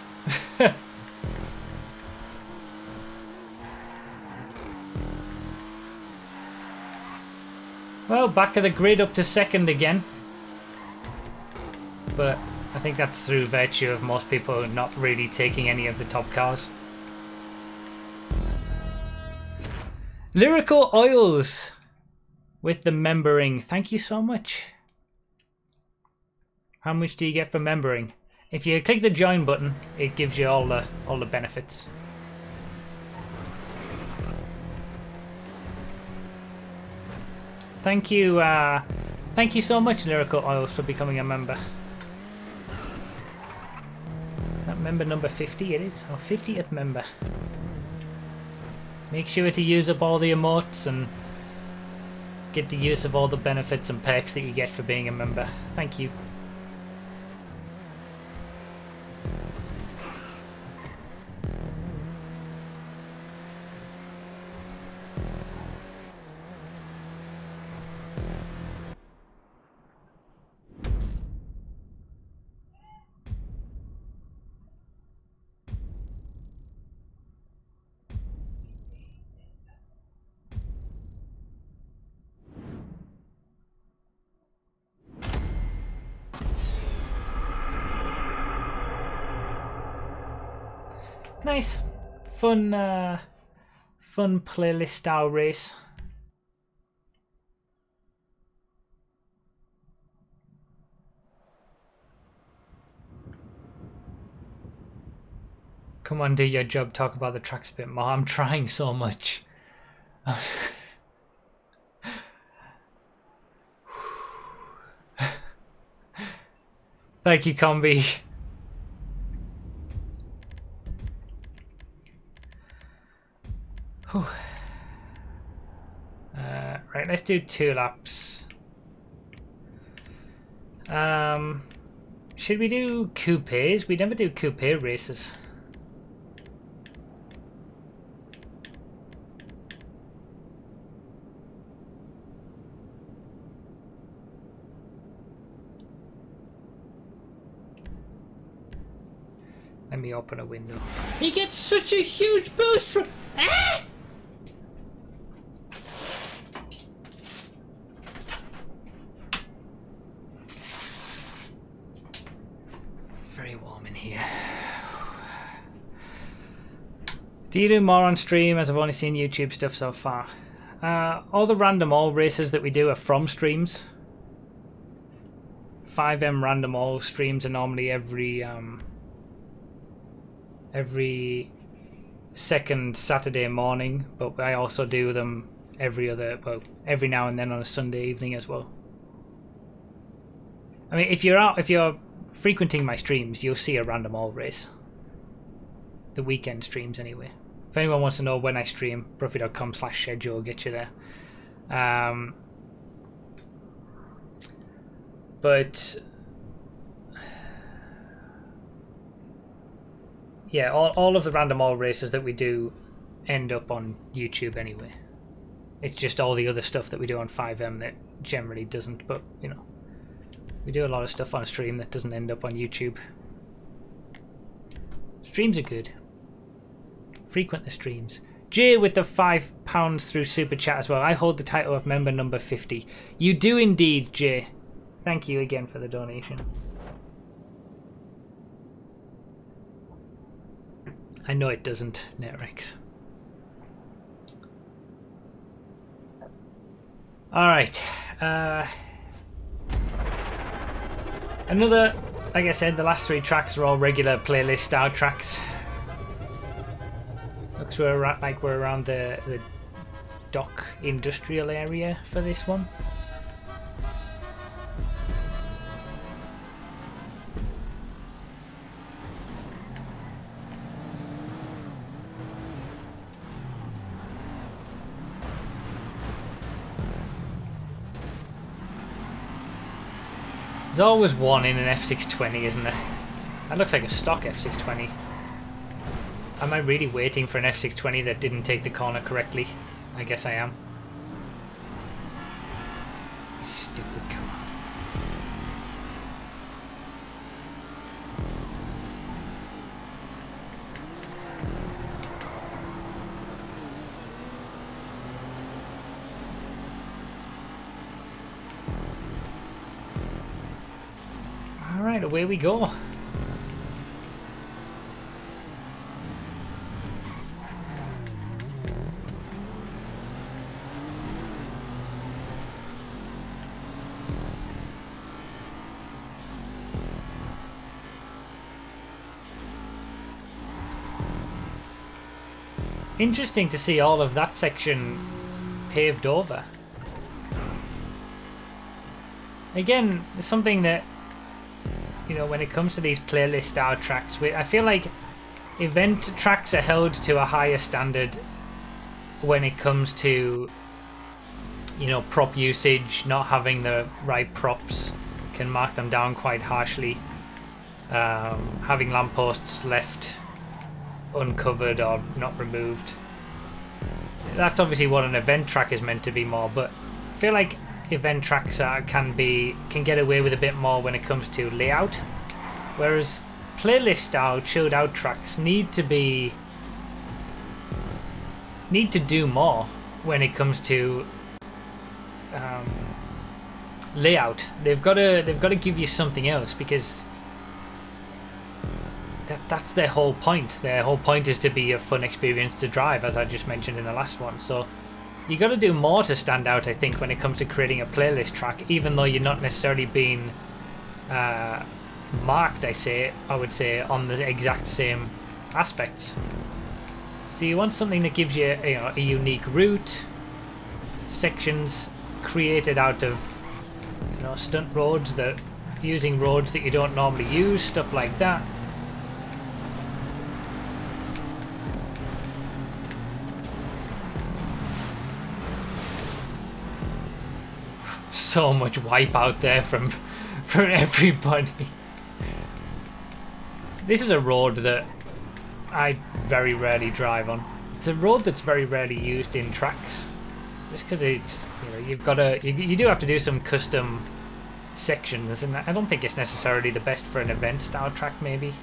Well, back of the grid up to second again. But I think that's through virtue of most people not really taking any of the top cars. Lyrical Oils with the membering. Thank you so much. How much do you get for membering? If you click the join button, it gives you all the benefits. Thank you so much, Lyrical Oils, for becoming a member. Is that member number 50? It is. Our 50th member. Make sure to use up all the emotes and get the use of all the benefits and perks that you get for being a member. Thank you. Nice, fun playlist style race. Come on, do your job. Talk about the tracks a bit more. I'm trying so much. Thank you, Combi. Right, let's do 2 laps. Should we do coupes? We never do coupe races. Let me open a window. He gets such a huge boost from... Ah! here? Do you do more on stream, as I've only seen YouTube stuff so far? All the random all races that we do are from streams. 5M random all streams are normally every second Saturday morning, but I also do them every now and then on a Sunday evening as well. I mean, if you're frequenting my streams, you'll see a random all race. The weekend streams anyway. If anyone wants to know when I stream, broughy.com/schedule will get you there. But yeah, all of the random all races that we do end up on YouTube anyway. It's just all the other stuff that we do on 5M that generally doesn't, but you know, we do a lot of stuff on stream that doesn't end up on YouTube. Streams are good. Frequent the streams. Jay with the £5 through Super Chat as well. I hold the title of member number 50. You do indeed, Jay. Thank you again for the donation. I know it doesn't, Netrex. Alright. Another, like I said, the last 3 tracks are all regular playlist style tracks. Looks we're around the dock industrial area for this one. There's always one in an F620, isn't there? That looks like a stock F620. Am I really waiting for an F620 that didn't take the corner correctly? I guess I am. Stupid car. Alright, away we go. Interesting to see all of that section paved over. Again, something that, you know, when it comes to these playlist style tracks, I feel like event tracks are held to a higher standard when it comes to, you know, prop usage. Not having the right props can mark them down quite harshly. Having lampposts left uncovered or not removed. That's obviously what an event track is meant to be more, but I feel like event tracks can get away with a bit more when it comes to layout, whereas playlist style chilled out tracks need to do more when it comes to layout. They've got to give you something else, because that's their whole point. Their whole point is to be a fun experience to drive, as I just mentioned in the last one. So you got to do more to stand out, I think, when it comes to creating a playlist track, even though you're not necessarily being marked, I would say, on the exact same aspects. So you want something that gives you, you know, a unique route, sections created out of, you know, stunt roads, that using roads that you don't normally use, stuff like that. So much wipe out there from everybody. This is a road that I very rarely drive on. It's a road that's very rarely used in tracks, just because it's, you know, you do have to do some custom sections, and I don't think it's necessarily the best for an event style track, maybe.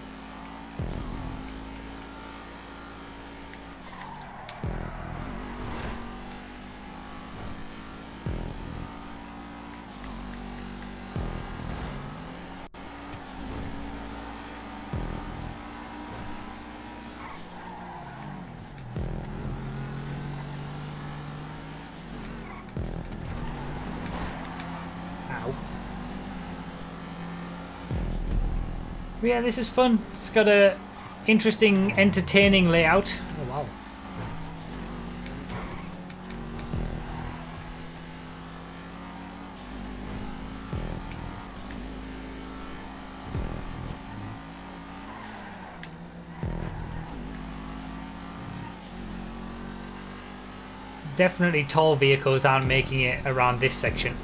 But yeah, this is fun. It's got a interesting, entertaining layout. Oh wow. Definitely tall vehicles aren't making it around this section.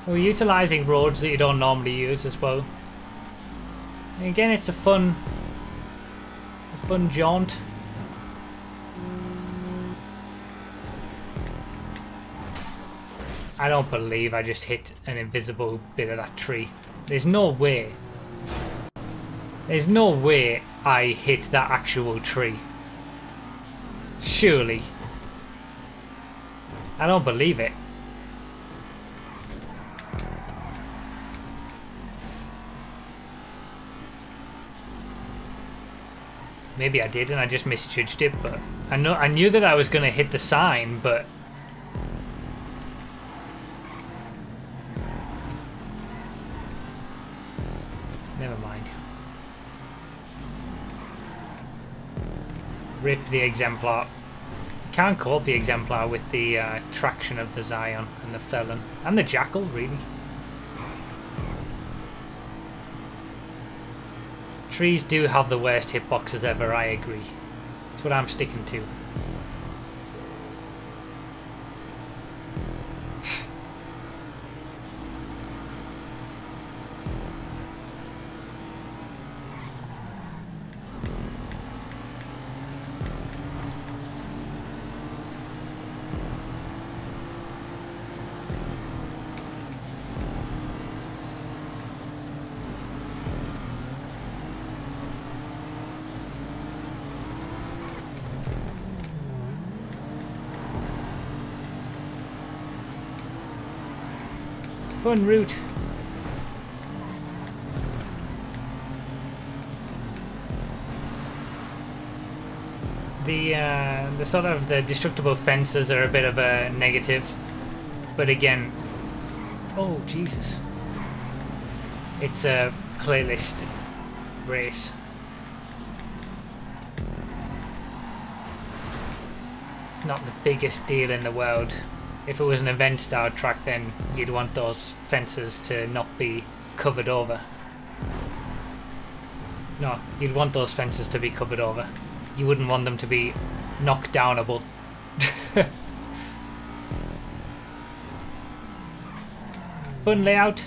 We're utilising roads that you don't normally use as well. And again, it's a fun jaunt. I don't believe I just hit an invisible bit of that tree. There's no way. There's no way I hit that actual tree. Surely. I don't believe it. Maybe I did and I just misjudged it, but I knew that I was going to hit the sign, but never mind. Rip the Exemplar. Can't cope the Exemplar with the traction of the Zion and the Felon and the Jackal, really. Trees do have the worst hitboxes ever, I agree. That's what I'm sticking to. Fun route. The sort of the destructible fences are a bit of a negative, but again, oh Jesus, it's a playlist race. It's not the biggest deal in the world. If it was an event style track, then you'd want those fences to not be covered over. No, you'd want those fences to be covered over. You wouldn't want them to be knocked downable. Fun layout.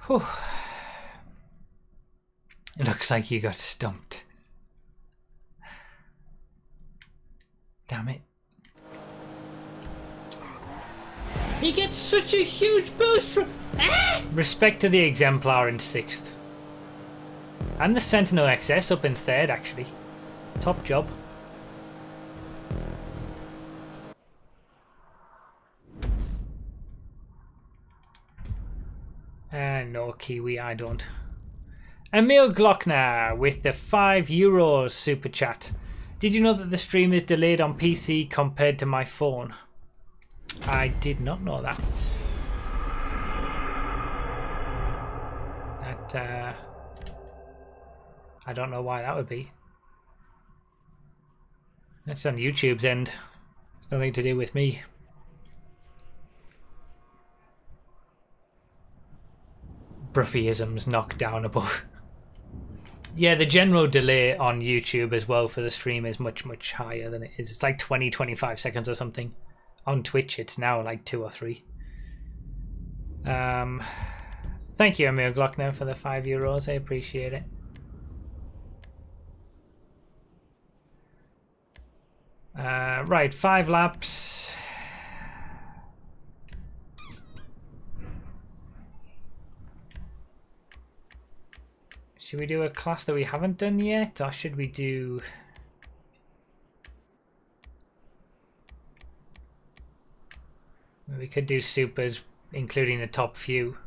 Whew. It looks like you got stumped. Damn it. He gets such a huge boost from... Ah! Respect to the Exemplar in 6th. And the Sentinel XS up in 3rd, actually. Top job. No Kiwi, I don't. Emil Glockner with the €5 super chat. Did you know that the stream is delayed on PC compared to my phone? I did not know that. I don't know why that would be. That's on YouTube's end. It's nothing to do with me. Bruffyisms knocked down above. Yeah, the general delay on YouTube as well for the stream is much, much higher than it is. It's like 20-25 seconds or something. On Twitch, it's now like 2 or 3. Thank you, Emil Glockner, for the €5. I appreciate it. Right, 5 laps. Should we do a class that we haven't done yet, or should we do... We could do supers, including the top few.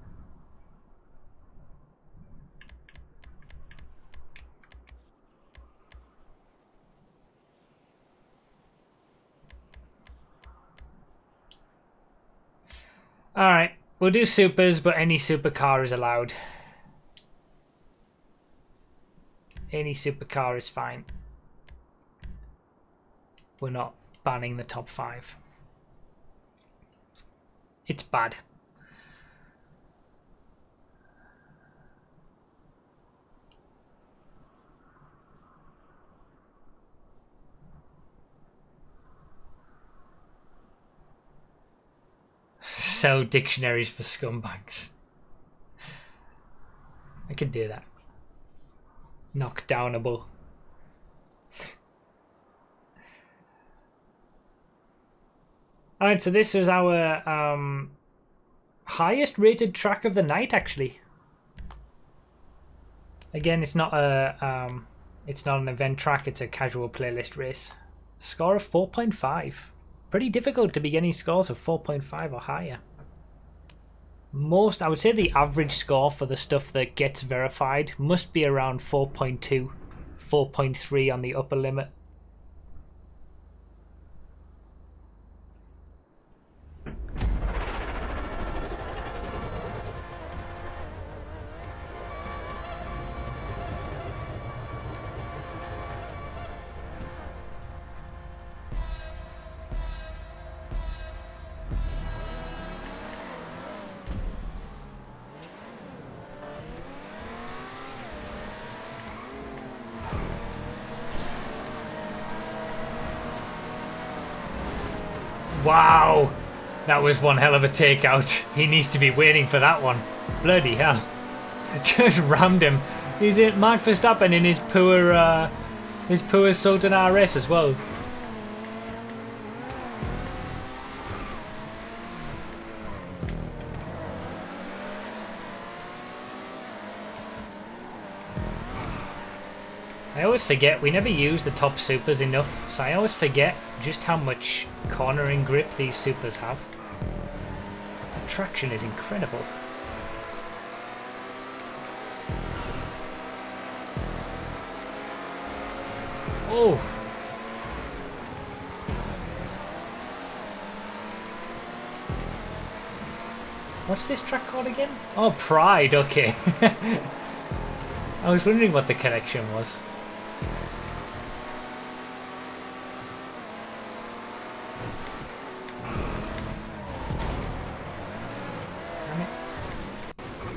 Alright, we'll do supers, but any supercar is allowed. Any supercar is fine. We're not banning the top 5. It's bad. Sell dictionaries for scumbags. I could do that. Knockdownable. Alright, so this is our highest rated track of the night, actually. Again, it's not a it's not an event track, it's a casual playlist race. Score of 4.5. Pretty difficult to be getting scores of 4.5 or higher. I would say the average score for the stuff that gets verified must be around 4.2, 4.3 on the upper limit. Wow, that was one hell of a takeout. He needs to be waiting for that one. Bloody hell. Just rammed him. He's in Mark Verstappen in his poor Sultan RS as well. I always forget, we never use the top supers enough, so I always forget just how much cornering grip these supers have. The traction is incredible. Oh! What's this track called again? Oh, Pride, okay. I was wondering what the connection was.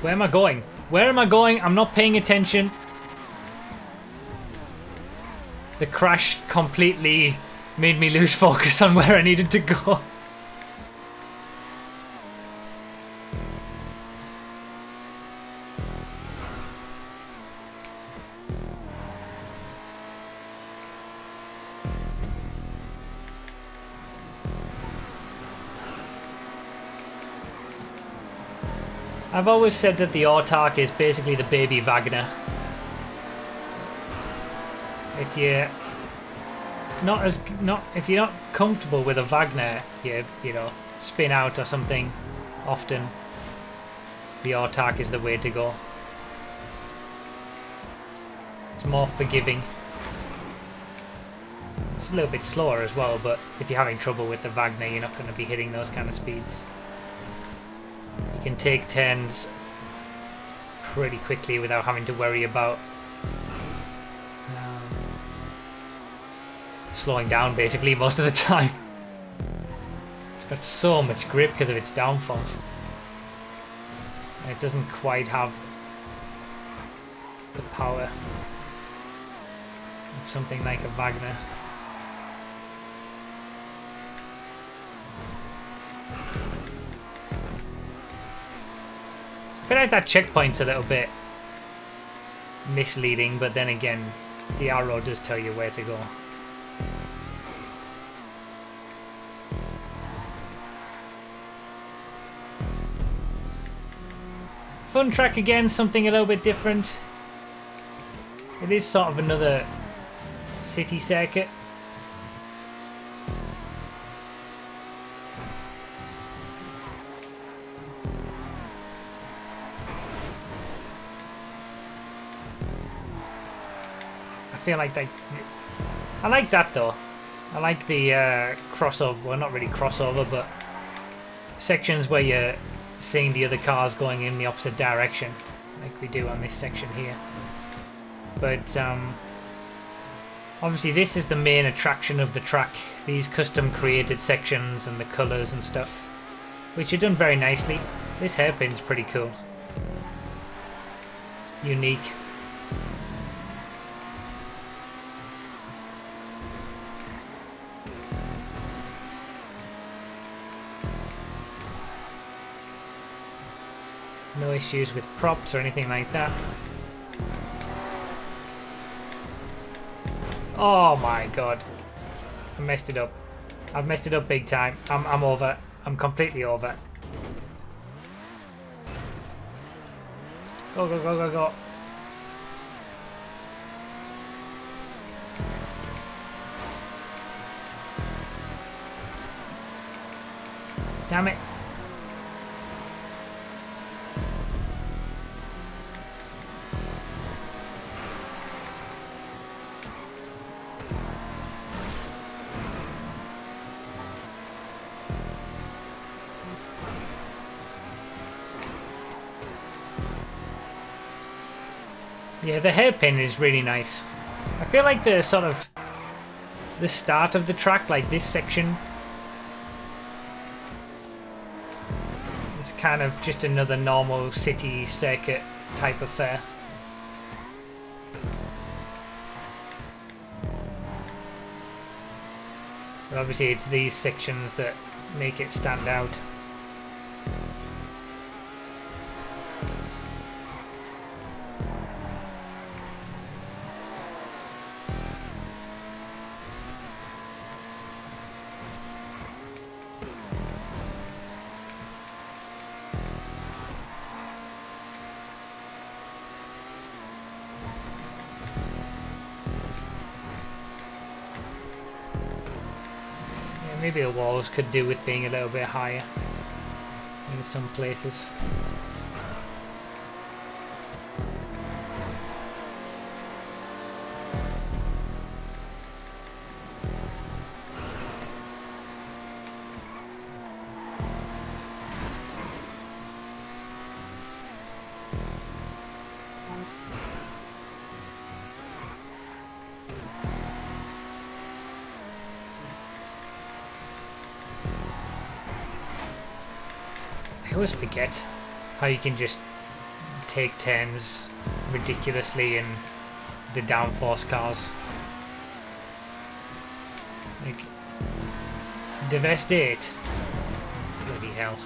Where am I going? Where am I going? I'm not paying attention. The crash completely made me lose focus on where I needed to go. I've always said that the Autark is basically the baby Wagner. If you're not comfortable with a Wagner, you know, spin out or something often, the Autark is the way to go. It's more forgiving. It's a little bit slower as well, but if you're having trouble with the Wagner, you're not going to be hitting those kind of speeds. You can take turns pretty quickly without having to worry about slowing down basically most of the time. It's got so much grip because of its downforce. And it doesn't quite have the power of something like a Wagner. I feel like that checkpoint's a little bit misleading, but then again, the arrow does tell you where to go. Fun track again, something a little bit different. It is sort of another city circuit. I feel like they... I like that though. I like the crossover, well not really crossover, but sections where you're seeing the other cars going in the opposite direction, like we do on this section here. But obviously this is the main attraction of the track, these custom created sections and the colours and stuff, which are done very nicely. This hairpin's pretty cool. Unique. No issues with props or anything like that. Oh my god. I messed it up. I've messed it up big time. I'm over. I'm completely over. Go, go, go, go, go. Damn it. Yeah, the hairpin is really nice. I feel like the sort of the start of the track, like this section, it's kind of just another normal city circuit type affair. But obviously it's these sections that make it stand out. Maybe the walls could do with being a little bit higher in some places. I always forget how you can just take turns ridiculously in the downforce cars. Like Devest 8. Bloody hell.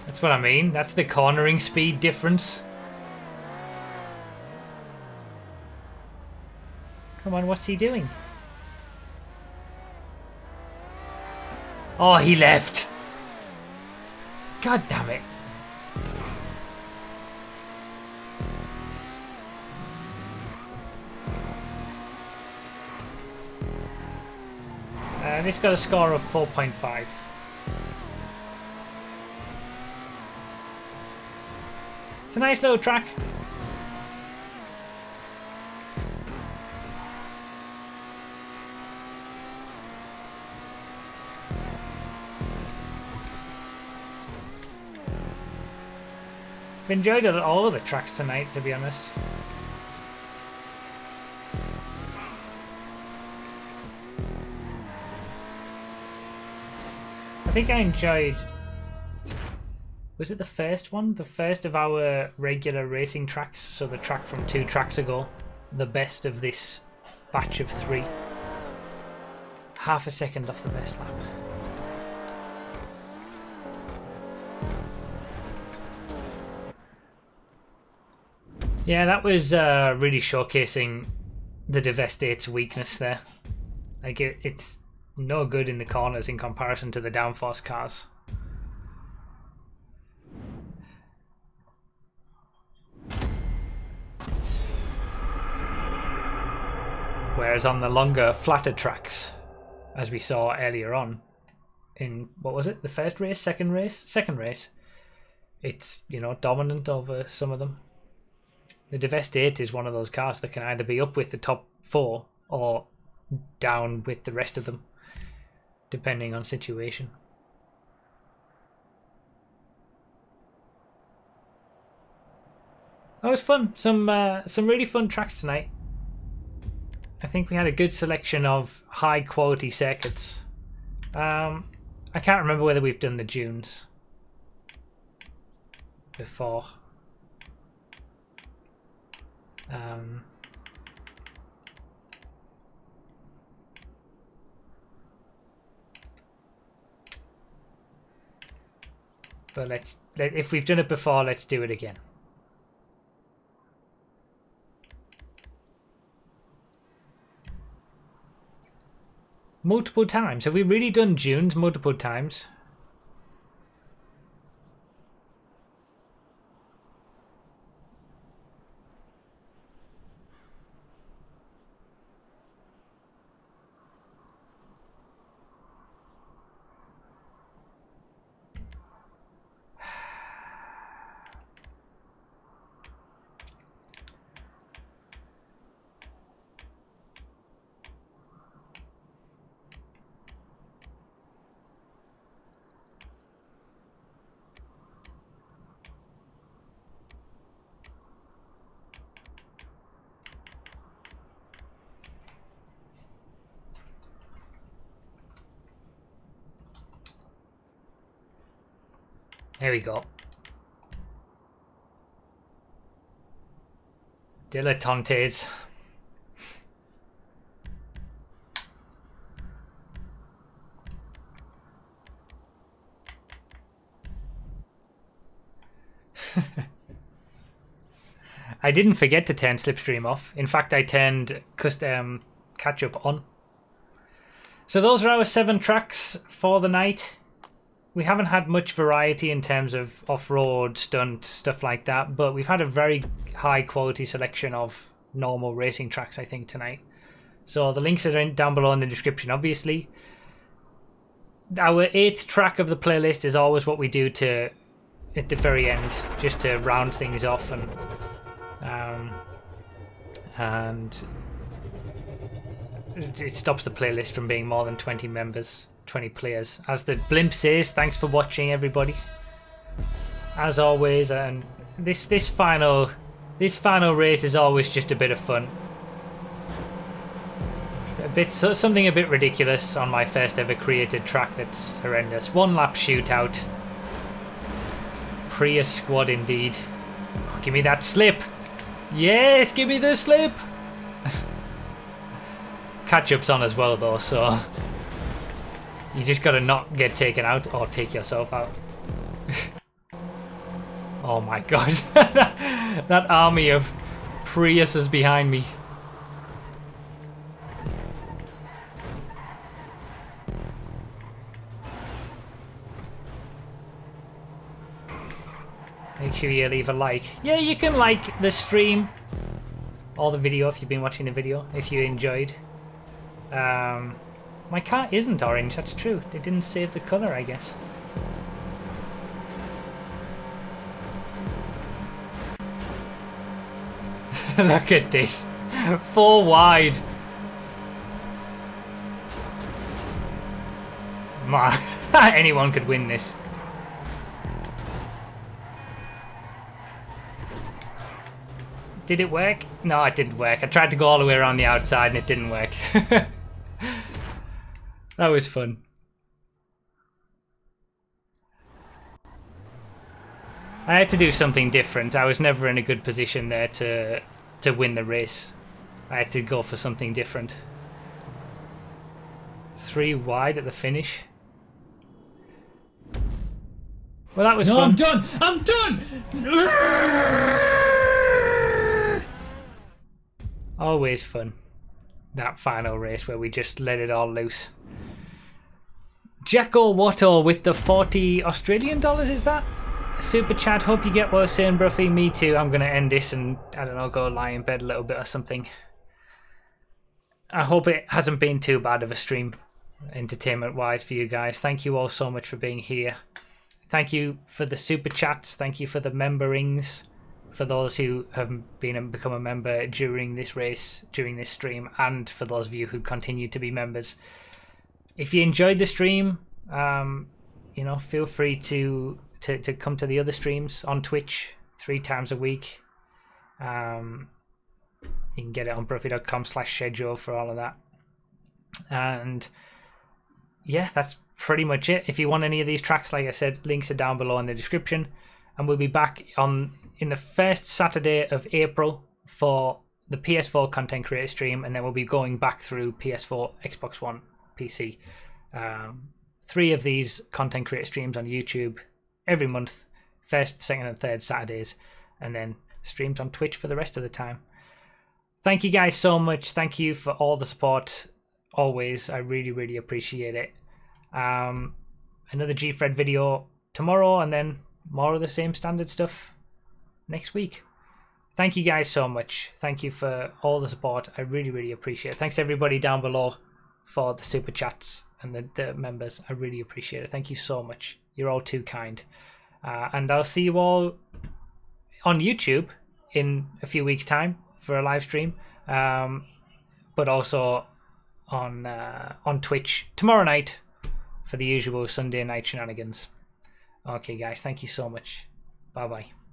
That's what I mean. That's the cornering speed difference. Come on, what's he doing? Oh, he left. God damn it. This got a score of 4.5. It's a nice little track. I've enjoyed all of the tracks tonight, to be honest. I think I enjoyed... Was it the first one? The first of our regular racing tracks, so the track from 2 tracks ago. The best of this batch of 3. Half a second off the best lap. Yeah, that was really showcasing the Devest 8's weakness there. Like it's no good in the corners in comparison to the downforce cars. Whereas on the longer, flatter tracks, as we saw earlier on, in, what was it, the first race, second race? Second race. It's, you know, dominant over some of them. The Devest 8 is one of those cars that can either be up with the top 4 or down with the rest of them, depending on situation. That was fun. Some really fun tracks tonight. I think we had a good selection of high quality circuits. I can't remember whether we've done the dunes before. But if we've done it before, let's do it again. Multiple times. Have we really done dunes multiple times? There we go. Dilettantes. I didn't forget to turn Slipstream off. In fact, I turned catch up on. So those are our 7 tracks for the night. We haven't had much variety in terms of off-road, stunt, stuff like that, but we've had a very high-quality selection of normal racing tracks, I think, tonight. So the links are down below in the description, obviously. Our 8th track of the playlist is always what we do at the very end, just to round things off and it stops the playlist from being more than 20 members. 20 players. As the blimp says, thanks for watching, everybody. As always, and this final race is always just a bit of fun. Something a bit ridiculous on my first ever created track that's horrendous. 1 lap shootout. Prius squad indeed. Oh, give me that slip. Yes, give me the slip. Catch-up's on as well though, so you just gotta not get taken out or take yourself out. Oh my god. That army of Priuses behind me. Make sure you leave a like. Yeah, you can like the stream or the video if you've been watching the video, if you enjoyed. My car isn't orange, that's true. They didn't save the colour, I guess. Look at this. 4 wide. Man, anyone could win this. Did it work? No, it didn't work. I tried to go all the way around the outside and it didn't work. That was fun. I had to do something different. I was never in a good position there to win the race. I had to go for something different. 3 wide at the finish. Well, that was fun. I'm done! I'm done! Always fun. That final race where we just let it all loose. Jacko Watto with the 40 Australian dollars, is that? Super chat, hope you get well soon, Bruffy. Me too. I'm going to end this and, I don't know, go lie in bed a little bit or something. I hope it hasn't been too bad of a stream, entertainment-wise, for you guys. Thank you all so much for being here. Thank you for the super chats. Thank you for the memberings, for those who have become a member during this race, during this stream, and for those of you who continue to be members. If you enjoyed the stream, you know, feel free to come to the other streams on Twitch 3 times a week. You can get it on Broughy.com/schedule for all of that. And yeah, that's pretty much it. If you want any of these tracks, like I said, links are down below in the description. And we'll be back in the first Saturday of April for the PS4 content creator stream, and then we'll be going back through PS4, Xbox One, PC. 3 of these content creator streams on YouTube every month, first, second, and third Saturdays, and then streams on Twitch for the rest of the time. Thank you guys so much. Thank you for all the support always. I really, really appreciate it. Another GFred video tomorrow, and then more of the same standard stuff next week. Thank you guys so much. Thank you for all the support. I really, really appreciate it. Thanks everybody down below for the super chats and the members. I really appreciate it. Thank you so much. You're all too kind. And I'll see you all on YouTube in a few weeks' time for a live stream, but also on Twitch tomorrow night for the usual Sunday night shenanigans. Okay guys, thank you so much. Bye bye.